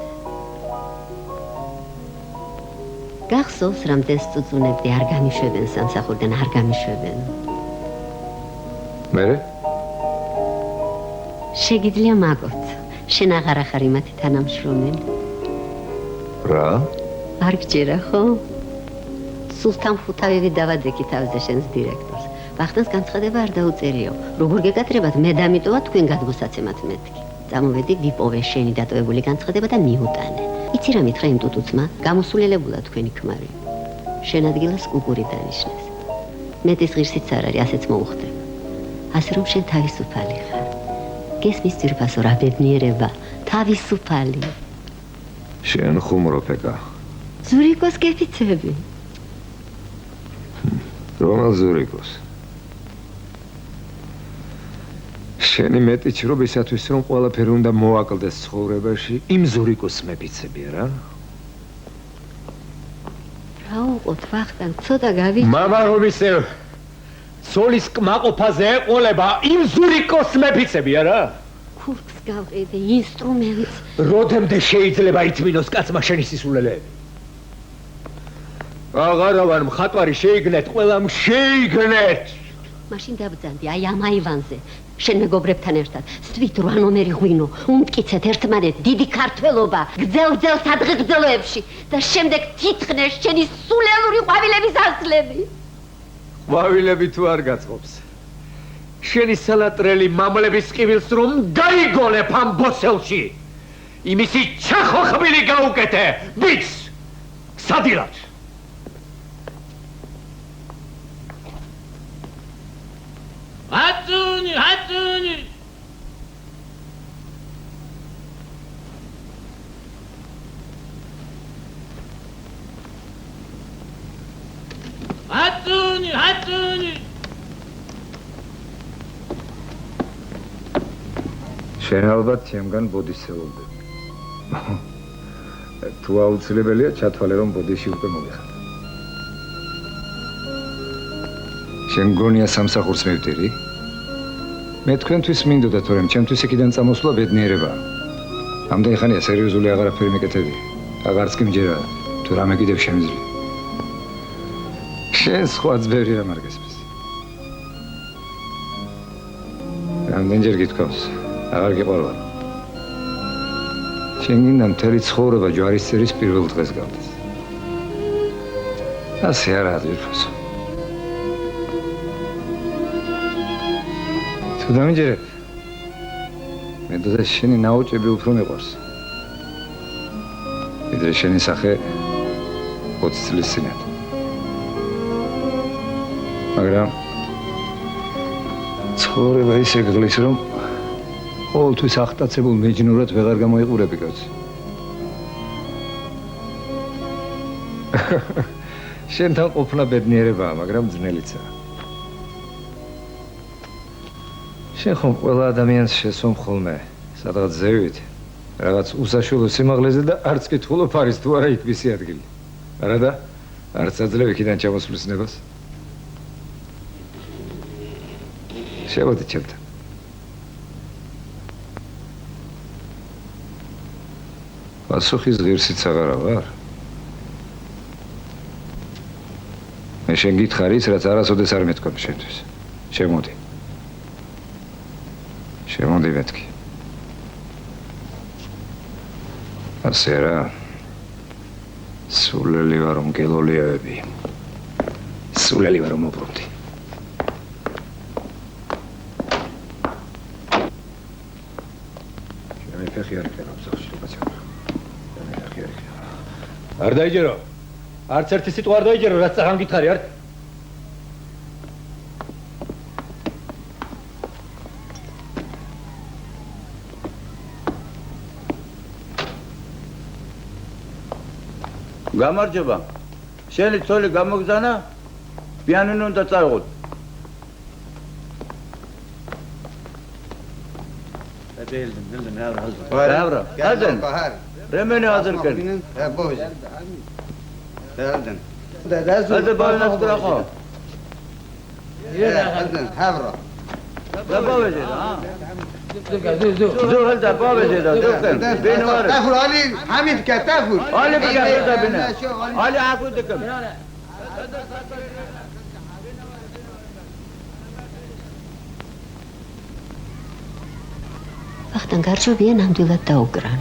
გახსოვს, რამდენს წუწუნებდი, არ გამიშვებენ სამსახურიდან, არ გამიშვებენ. მერე? შეგიძლია მაგოთ, შენ აღარ ახარ იმათი თანამშრომელი. რა? არ გჯერა, ხო? სულთან ხუთავივი დავადექი თავზე შენს დირექტორს. ვახტანს განცხადება არ დაუწერიო. როგორ გეკატრებათ, მე დამიტოვა თქვენ გადმოსაცემად მეთქი. წამოვედი, ვიპოვე შენი დატოვებული განცხადება და მიუტანე. იცი რა მითხრა იმ ტუტუცმა? გამოსულელებულა თქვენი ქმარი. შენ ადგილას კუკური დანიშნეს. მეტის ღირსიც არ არის, ასეც მოუხდება. ასე რომ შენ თავისუფალი ხარ. გესმის ძირფასო რა ბედნიერება, თავისუფალი. შენ ხუმრობ ეკა. ზურიკოს გეფიცები. რომელ ზურიკოს? შენი მეტი ჩრობისათვის რომ ყველაფერი უნდა მოაკლდეს ცხოვრებაში, იმ ზურიკოს მეფიცები რა? რა უყოთ ვახტანგ, ცოტა გავიცი. მამა რომ ისევ სოლის კმაყოფაზე ეყოლება, იმ ზურიკოს მეფიცები არა? ქურქს გავყიდე, ინსტრუმენტს. როდემდე შეიძლება ითმინოს კაცმა შენი სისულელეები? აღარა ვარ მხატვარი, შეიგნეთ, ყველამ შეიგნეთ! მაშინ დაბძანდი აი ამ აივანზე, შენ მეგობრებთან ერთად, სწვით 8 ნომერი ღვინო, უმტკიცეთ ერთმანეთ დიდი ქართველობა, გძელ-გძელ სადღეგრძელოებში და შემდეგ თითქნეს შენი სულელური ყვავილების ასლები. ყვავილები თუ არ გაწყობს. შენი სალატრელი მამლების ყივილს რომ დაიგონებ ამ ბოსელში, იმისი ჩახოხბილი გაუკეთე, ბიჭს, სადილად. Hatuni, hatuni. Hatuni, hatuni. შენ ალბათ ჩემგან ბოდიშს ელოდებდი. თუ აუცილებელია ჩათვალე რომ ბოდიში უკვე მოგიხარ. შენ გონია სამსახურს მივტირი? მე თქვენთვის მინდოდა, თორემ ჩემთვის იქიდან წამოსვლა ბედნიერებაა. ამდენი ხანია სერიოზული აღარაფერი მეკეთებია. აღარც კი მჯერა, თუ რამე კიდევ შემიძლია. შენ სხვა ძვერი რამ არ გესმის. რამდენჯერ გითხოვს, აღარ გიყვარვარ. შენ გინდა მთელი ცხოვრება ჯვარისწერის პირველ დღეს გავდეს. ასე არა ძირფასო. თუ დამიჯერებ, მედოზე შენი ნაოჭები უფრო მიყვარს. ვიდრე შენი სახე 20 წლის წინათ. მაგრამ ცხოვრება ისე გგლის, რომ ყოველთვის აღტაცებულ მეჯნურად ვეღარ გამოიყურები კაცი. შენთან ყოფნა ბედნიერებაა, მაგრამ ძნელიცაა. შენ ხომ ყველა ადამიანს შესვამ ხოლმე, სადღაც ზევით, რაღაც უსაშუალო სიმაღლეზე და არც კითხულობ არის თუ არა იქ მისი ადგილი. არა და? არც აძლევ იქიდან ჩამოსვლის ნებას? შევოდი ჩემთან. პასუხის ღირსიც აღარა ვარ. მე შენ გითხარ ის, რაც არასოდეს არ მეთქვა შენთვის. შემოდი. შემოდი მეთქი. ასე რა. სულელი ვარ რომ გელოლიავები. სულელი ვარ რომ მობრუნდი. ჩემი ფეხი არ იქნება მსახში როცა. ჩემი ფეხი არ იქნება. არ დაიჯერო. არც ერთი სიტყვა არ დაიჯერო, რაც წაღან გითხარი არ. გამარჯობა. შენი ცოლი გამოგზანა? პიანინო უნდა წავიღოთ. Davra. Hadi. Remeni hazır kır. Hadi boyuna bırakma. Hadi havra. Baba verir ha. Dur halde baba verir. Dur sen. Beni var. Tafur Ali Hamid ke tafur. Ali bir getir de beni. Ali akıl dıkım. ვახტანგ გარჩევია ნამდვილად დაუგრან.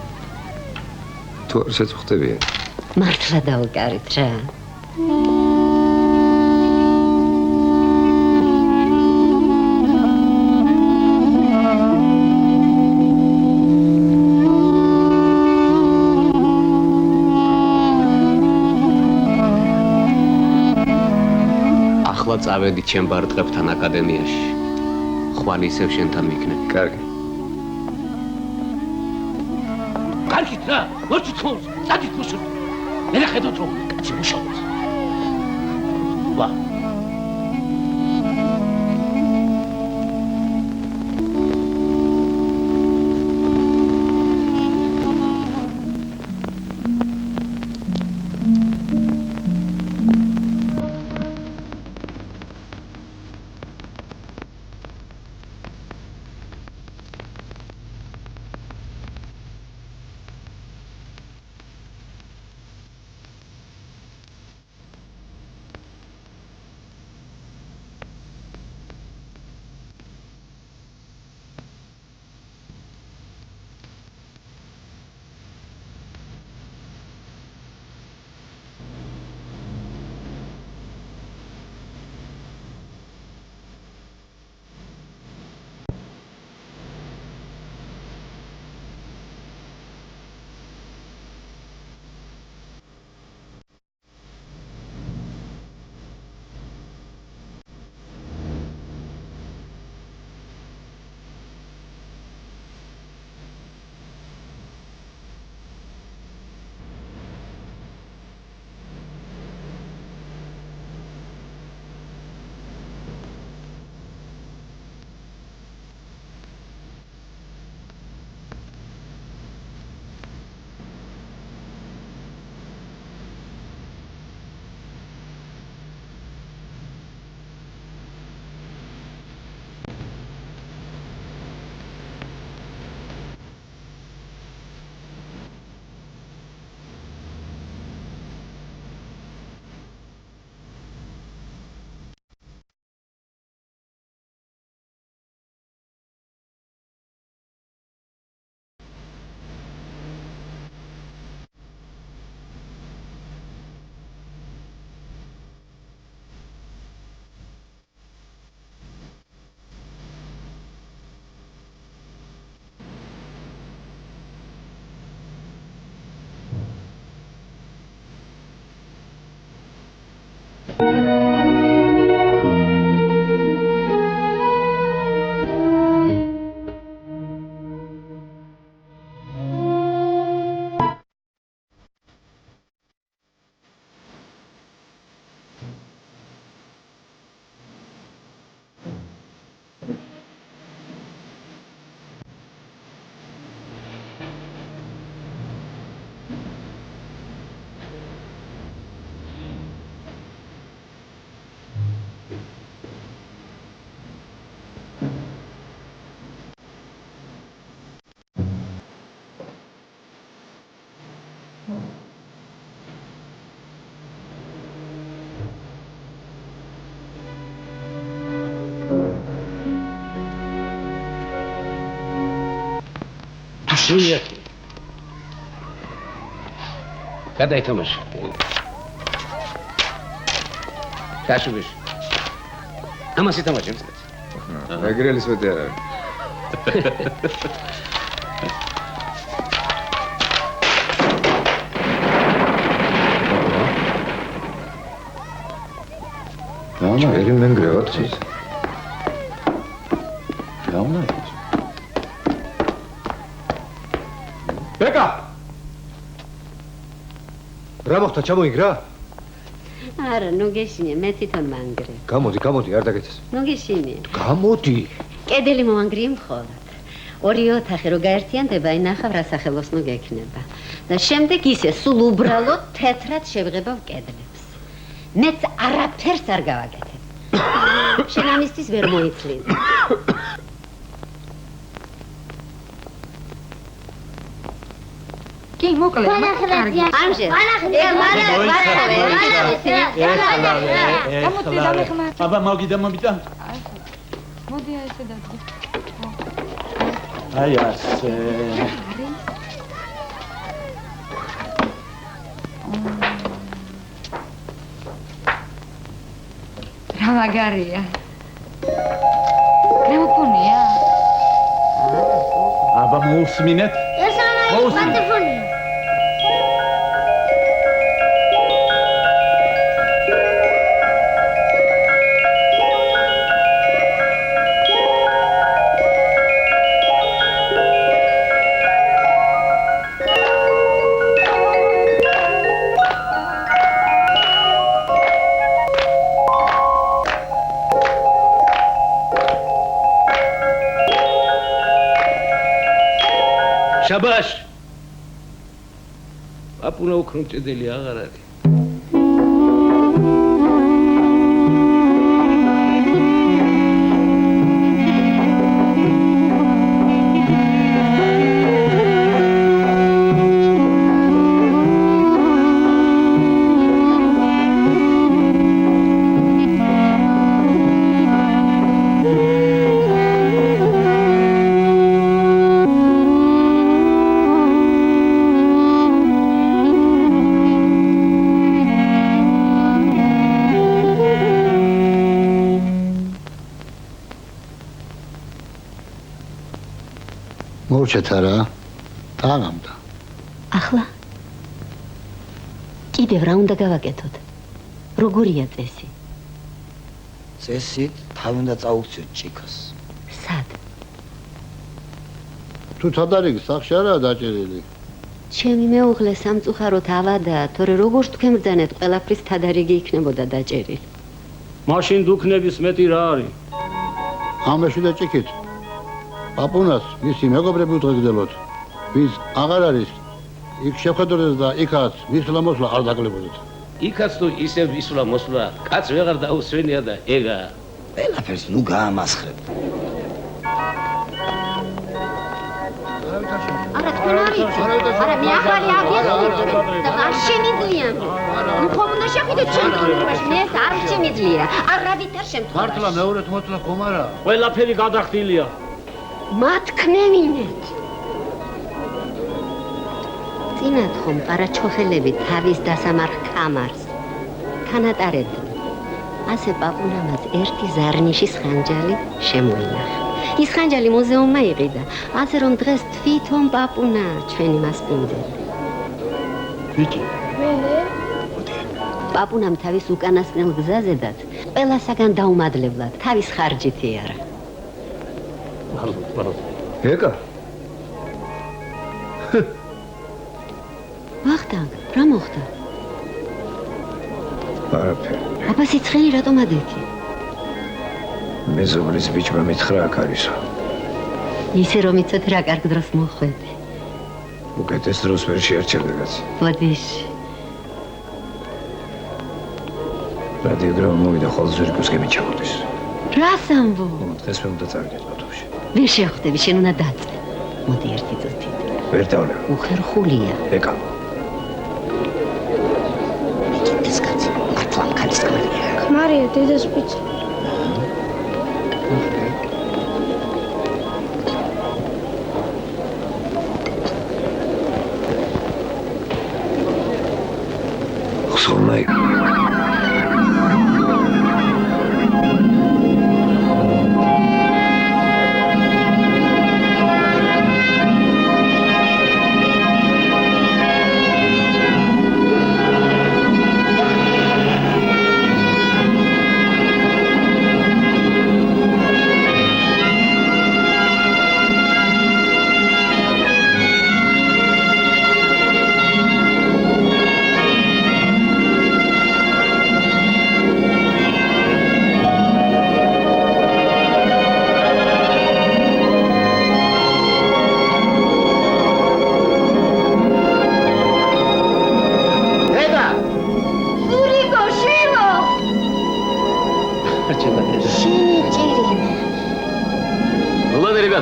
თუ არ შეწუხდებია. მართლა დაუგარეთ რა. ახლა წავედი ჩემ ბარტყებთან აკადემიაში. ხვალ ისევ შენთან ვიქნები. კარგი. Kargit ra, moçi txoz, zadit musun. Nere xedot ro, kati muşavuz. Va. გადაითამაშე. გაშუბიშ. ამას ითამაშე მცეთ. ეგრელის მეტი არ არის. ჯერი მენგრევა თვის. გაუნა. ბეკა! რა მოხდა, ჩამოიგრა? არა, ნუ გეშინე, მე თვითონ მანგრე. გამოდი, არ დაგეცეს. ნუ გეშინე. გამოდი. კედელი მომანგრიე მხოლოდ. ორი ოთახი რო გაერთიანდება, ინახავ რა სახელოსნო გექნება. და შემდეგ ისე სულ უბრალოდ თეთრად შევღებავ კედლებს. მეც არაფერს არ გავაკეთებ. შენ ამისთვის ვერ მოიცლი. კი, მოკლედ. აბა მოგიდა. მოდი ესე დადგე. აი ასე. რა მაგარია. გრამოფონია? აბა მოусმინეთ. მატეფონია. შაბაშ. აპუნა უქრუნჭედელი აღარ არის. მოვჩეთ არა? დაღამდა. ახლა კიდევ რა უნდა გავაკეთოთ? როგორია წესი? წესით თავი უნდა წაუხციოთ ჭიქას. სად? თუ თადარიგი სახში არაა დაჭერილი. ჩემი მეუღლე სამწუხაროდ ავადაა, თორე როგორ თქვენ ბრძანეთ, ყველაფრის თადარიგი იქნებოდა დაჭერილი. მაშინ დუქნების მეტი რა არის? ამაში და ჭიქით. პაპუნას მისი მეგობრები უდღეგდელოთ. ვის აღარ არის, იქ შევხედოთ და იქაც ვისვლა მოსვლა არ დაკლებოდეთ. იქაც თუ ისევ ვისვლა მოსვლა, კაც ვეღარ დაუსვენია და ეგა. ყველაფერს ნუ გაამასხრებ. არა თქვენ არის? არა მე ახალი აგიახურე და არ შემიძლია. ნუ ხომ უნდა შეხვიდეთ ჩემ კოლონიაში, მე ეს არ შემიძლია. არავითარ შემთხვევაში. მართლა მეორეთ მოწლა ხომ არა? ყველაფერი გადახდილია. მათქმევინეთ. წინათ ხომ პარაჩოხელები თავის დასამარხ კამარს თანატარებდნენ. ასე პაპუნამაც ერთი ზარნიშის ხანჯალი შემოინახა. ის ხანჯალი მუზეუმმა იყიდა, ასე რომ დღეს თვითონ პაპუნა ჩვენი მასპინძელი. ბიჭი. პაპუნამ თავის უკანასკნელ გზაზედაც ყველასაგან დაუმადლებლად თავის ხარჯით იარა. ეკა ვახტანგ, რა მოხდა? არაფერი. აბა სიცხენი რატომ ადექი? მეზობლის ბიჭმა მითხრა აქ არისო. ისე რომ იცოდი რა კარგ დროს მოხვედი. უკეთეს დროს ვერ შეერჩევდა კაცი. ბოდიში. რადიოგრამა მოვიდა ხოლმე ზურგოსკები ჩამოდის. რას ამბო? დღეს მე უნდა წავიდეთ ბათუმში. ვერ შეხვდები, შენ უნდა დაწვე. მოდი ერთი წუთი. ვერ დავლა. უხერხულია. ეკა. ეს კაცი მართლა მკაცი ხმარია. ხმარია დედას პიცა. ხსოვნაი.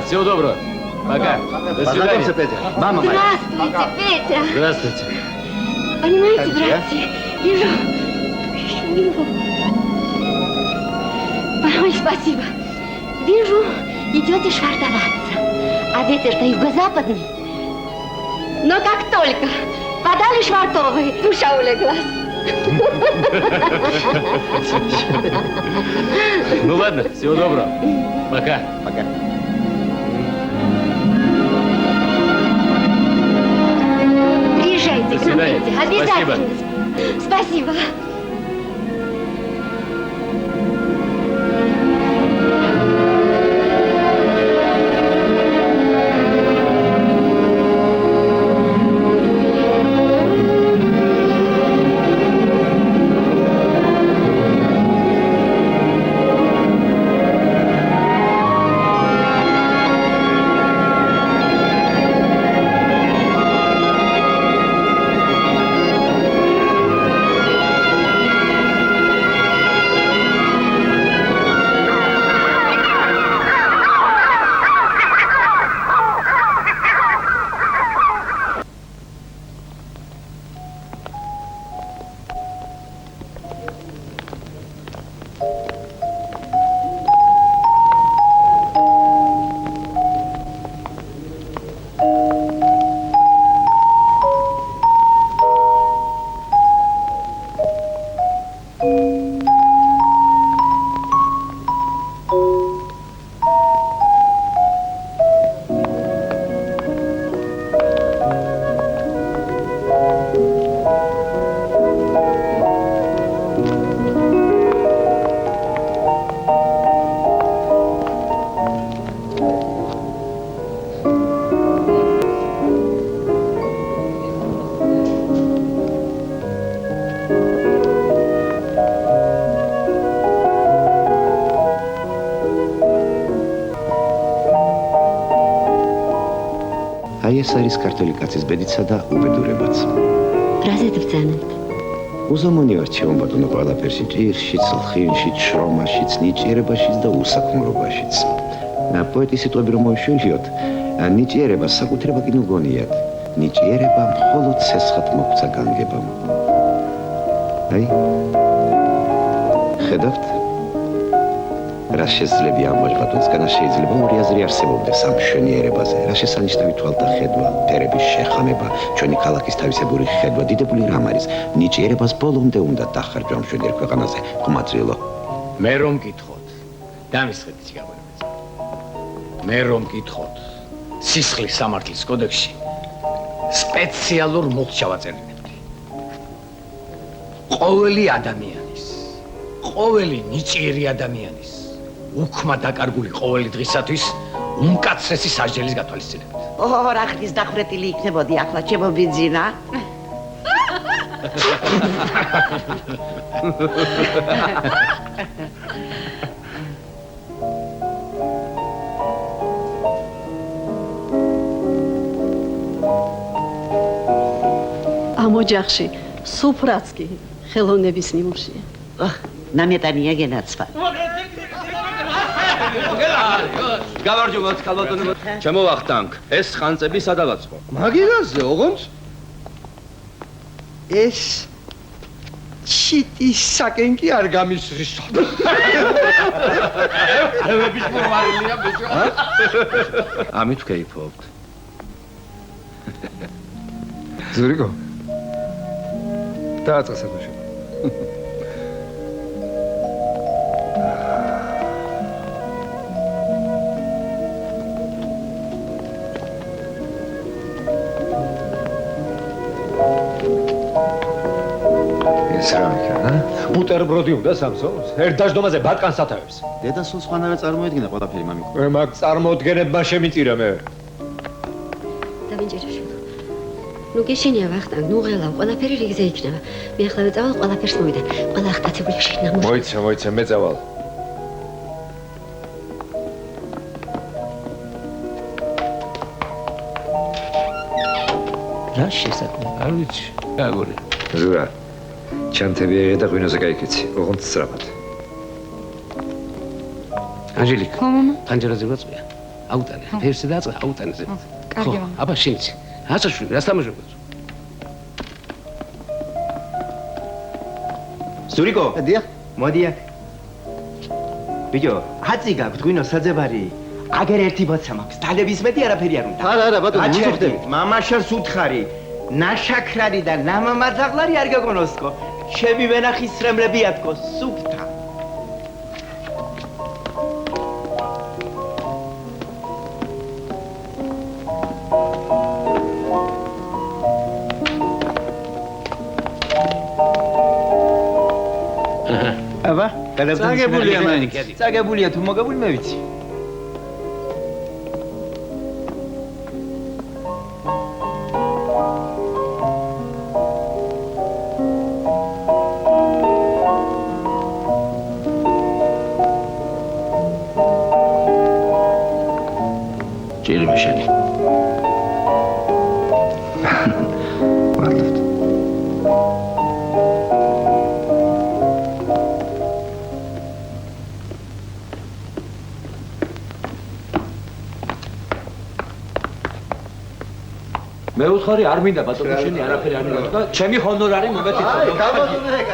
Всего доброго. Пока. До свидания. Мама моя. Здравствуйте, Петя. Здравствуйте. Понимаете, братья, вижу... Порой спасибо. Вижу, идете швартоваться. А ветер-то юго-западный. Но как только подали швартовые, душа улеглась. Ну ладно, всего доброго. Пока. Пока. Приезжайте к нам, Петя, обязательно. Спасибо. აი ეს არის ქართული კაცის ბედიცა და უბედურებაც. რაზე ბრძანებთ? უზომონი ვარ ჩემბატონო ყველაფერში, ჭირშიც, ლხინშიც, შრომაშიც, ნიჭიერებაშიც და უსაქმრობაშიც. პოეტის სიტყვები რომ მოვიშველიოთ, ნიჭიერება საკუთრება კი ნუ გონიათ. ნიჭიერება მხოლოდ ცესხად მოგვცა განგებამ. აი ხედავთ? რა შეძლები ამ მოჭვატონსგან შეიძლება ორი აზრი არსებობდეს ამ მშვენიერებაზე. რა შესანიშნავი თვალთახედვა, ფერების შეხამება, ჩვენი ქალაქის თავისებური ხედვა, დიდებული რამ არის. ნიჭიერებას ბოლომდე უნდა დახარჯვა ამ მშვენიერ ქვეყანაზე, ხმაწვილო. მე რომ მკითხოთ, დამისხეთ სიგაბონებაზე. მე რომ მკითხოთ, სისხლის სამართლის კოდექსში სპეციალურ მუხტს ჩავაწერინებდი. ყოველი ადამიანის, ყოველი ნიჭიერი ადამიანის უქმა დაკარგული ყოველი დღისათვის უმკაცრესი სასჯელის გათვალისწინებით. რა ხნის დახვრეტილი იქნებოდი ახლა ჩემო ბიძინა? ამ ოჯახში სუფრაც კი ხელოვნების ნიმუშია. ნამეტანია გენაცვა. გავარჯობოთ ქალბატონო. ჩემო ვახტანგ, ეს ხანწები სადავაწყო? მაგილაზე, ოღონდ ეს ჩიტის საკენკი არ გამისრისო. ელების მომარილია ბიჭო. ამით ვქეიფობთ. ზურიკო. დააწყე სადუშო. ეს რა იქნება? ბუტერბროდი უნდა სამსონს? ერთ დაждომაზე ბატკანს ათავებს. დედა სულ სხვანაირად წარმოედგინა ყველაფერი მამიკო. მაგ წარმოუდგენებმა შემიწირა მე. დავინჯერაშვილო. ნუ გეშინია ვახტანგ, ნუ ღელავ, ყველაფერი რიგზე იქნება. მე ახლა ვეწავალ, ყველაფერს მოვიდა. ყველა ახტაცებულია შენ მოიცა, მე წავალ. რა შესაძლოა? არ ვიცი, აგური. ზურა. ჩანთები აღია და ღვინოზე გაიქეცი, ოღონდ სწრაფად. ანჟელიკა. ხო, მამა. ფანჯარაზე ვაწვია. აუტანე, ფერსი დააწყე, აუტანე ზე. კარგი, მამა. აბა შენიცი. აცაშვილი, რას თამაშობ? ზურიკო. დიახ. მოდი აქ. ბიჭო, აწი გაქვთ ღვინო საძებარი. აგერ ერთი ბოცა მაქვს. დალების მეტი არაფერი არ უნდა. არა, ბატონო, უწუხდები. მამაშას უთხარი. ნაშაქრარი და ნამამაძაღლარი არ გაგონოსკო. ჩემი ვენახის სრემლები ათქო სუფთა. აბა, წაგებულია მაინც. წაგებულია თუ მოგებული მე ვიცი. ჭირიმე შენი. მადლობთ. მე უთხარი არ მინდა ბატონო შენი არაფერი არ მინდა და ჩემი ჰონორარი მომეთითო. აი, გამოდუნე ეგ.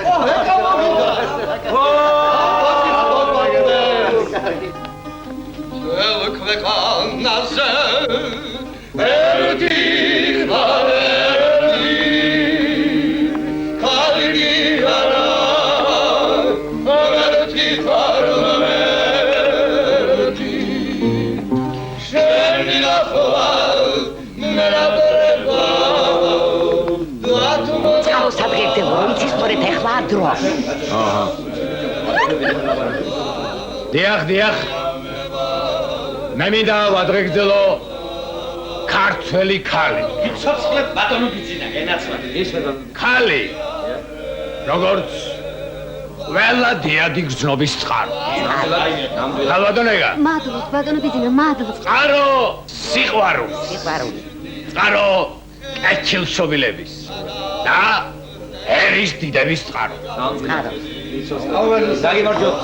ქვეყანაზე ერთი ხარეთი კარგი არა ერთი ხარეთი შენი ნახვა მერაბერება წყალოს ადგერდება ვიცი სწორედ ეხლა დრო. აჰა. დიახ. მე მინდა ვადრეგძელო ქართველი ქალი. ცოცხლე ბატონო ბიძინა, ენაცვალი. ის ქალი. როგორც ყველა დიადი გრძნობის წყარო. ხალბატონეგა. მადლობთ, ბატონო ბიძინა, მადლობთ. წყარო სიყვარული. წყარო კეთილშობილების და ერის დიდების წყარო. დაგიმარჯოთ.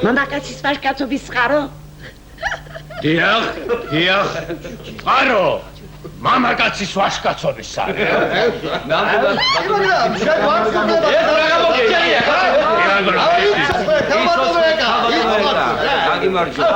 მამაკაცის ვაჟკაცობის წყარო? დიახ. წყარო მამაკაცის ვაჟკაცობის სარი. ნამდვილად შენ ვარ ხდება. ეს რა გამოგიჭერია ხა? დაგიმარჯოთ.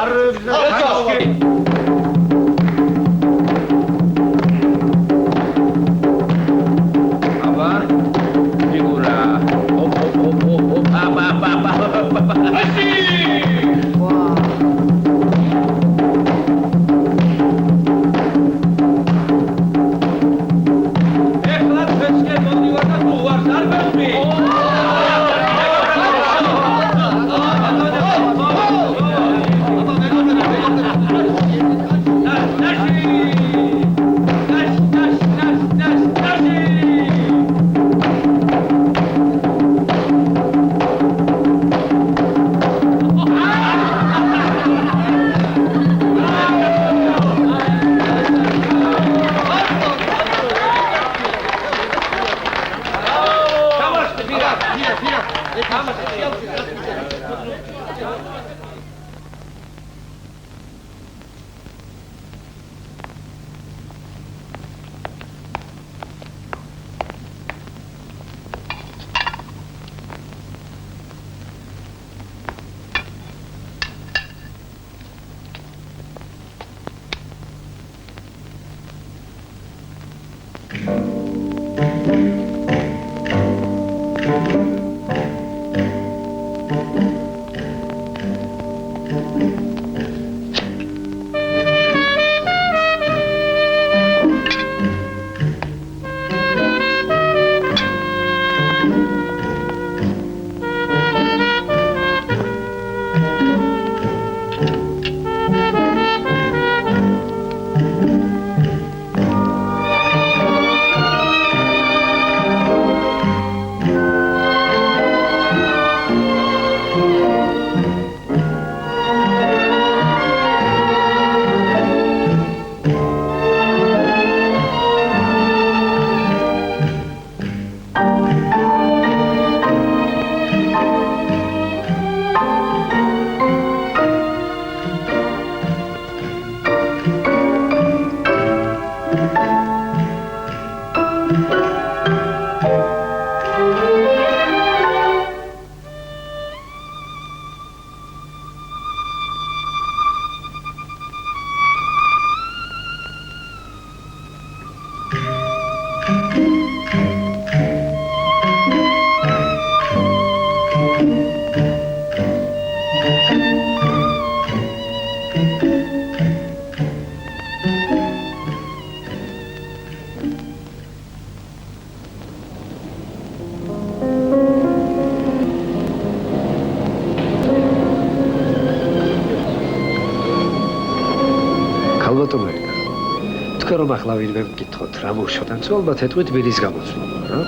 რომ ახლა ვინმე მკითხოთ რა მუშაობთ, ალბათ ეთქვით ბირის გამოცნობა, რა?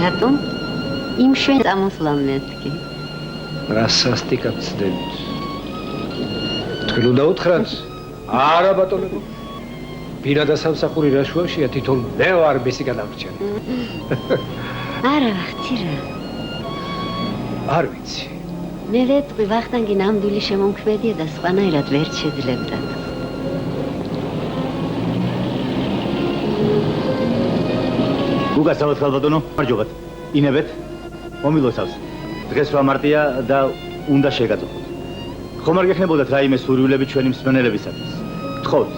რატომ? იმ შენ წამოსვლა მეთქი. რა სასტიკად ცდებით. თქვენ უნდა უთხრათ? არა ბატონებო. ბირა და სამსახური რა შუაშია თვითონ მე ვარ მისი გადამრჩენი. არა ვახცი რა. არ ვიცი. მე ვეტყვი ვახტანგი ნამდვილი შემომქმედია და სხვანაირად ვერ შეძლებდა. გუგასავთ ხალბატონო, მარჯობათ. ინებეთ. მომილოცავს. დღეს 8 მარტია და უნდა შეგაწუხოთ. ხომ არ გეხნებოდათ რაიმე სურვილები ჩვენი მსმენელებისათვის? გთხოვთ.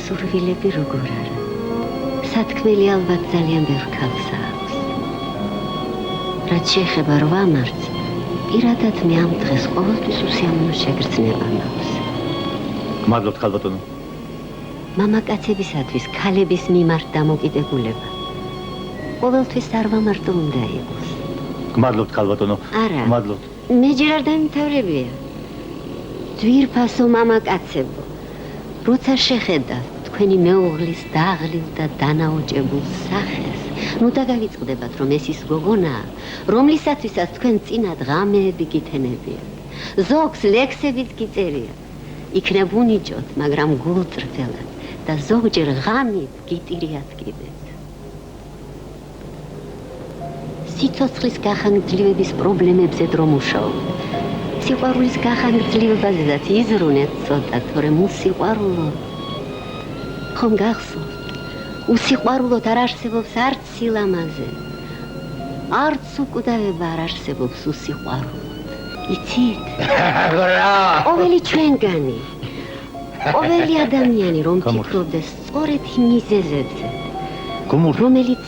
სურვილები როგორ არა? სათქმელი ალბათ ძალიან ბევრ ქალს აქვს. რაც შეეხება 8 მარტს, პირადად მე ამ დღეს ყოველთვის უსიამოვნო შეგრძნება მაქვს. გმადლობთ ხალბატონო. მამაკაცებისათვის ქალების მიმართ დამოკიდებულება ყოველთვის არ ვამარტო უნდა იყოს. გმადლობთ ხალბატონო. არა. გმადლობთ. მე ჯერ არ დამთავრებია. ძვირფასო მამაკაცებო, როცა შეხედავთ თქვენი მეუღლის დაღლილ და დანაოჭებულ სახეს, ნუ დაგაგიწყდებათ, რომ ეს ის გოგონაა, რომლისათვისაც თქვენ წინათ ღამეები გითენებიათ. ზოგს ლექსებიც გიწერიათ. იქნებ უნიჭოთ, მაგრამ გულწრფელად და ზოგჯერ ღამით გიტირიათ კიდეც. სიცოცხლის გახანგრძლივების პრობლემებზე დრო მუშაობთ. სიყვარულის გახანგრძლივებაზეც იზრუნეთ ცოტა, თორემ უსიყვარულოდ. ხომ გახსოვთ? უსიყვარულოდ არ არსებობს არც სილამაზე. არც უკვდავება არ არსებობს უსიყვარულოდ. იცით? ყოველი ჩვენგანი, ყოველი ადამიანი რომ ფიქრობდეს სწორედ იმ მიზეზებზე, რომელიც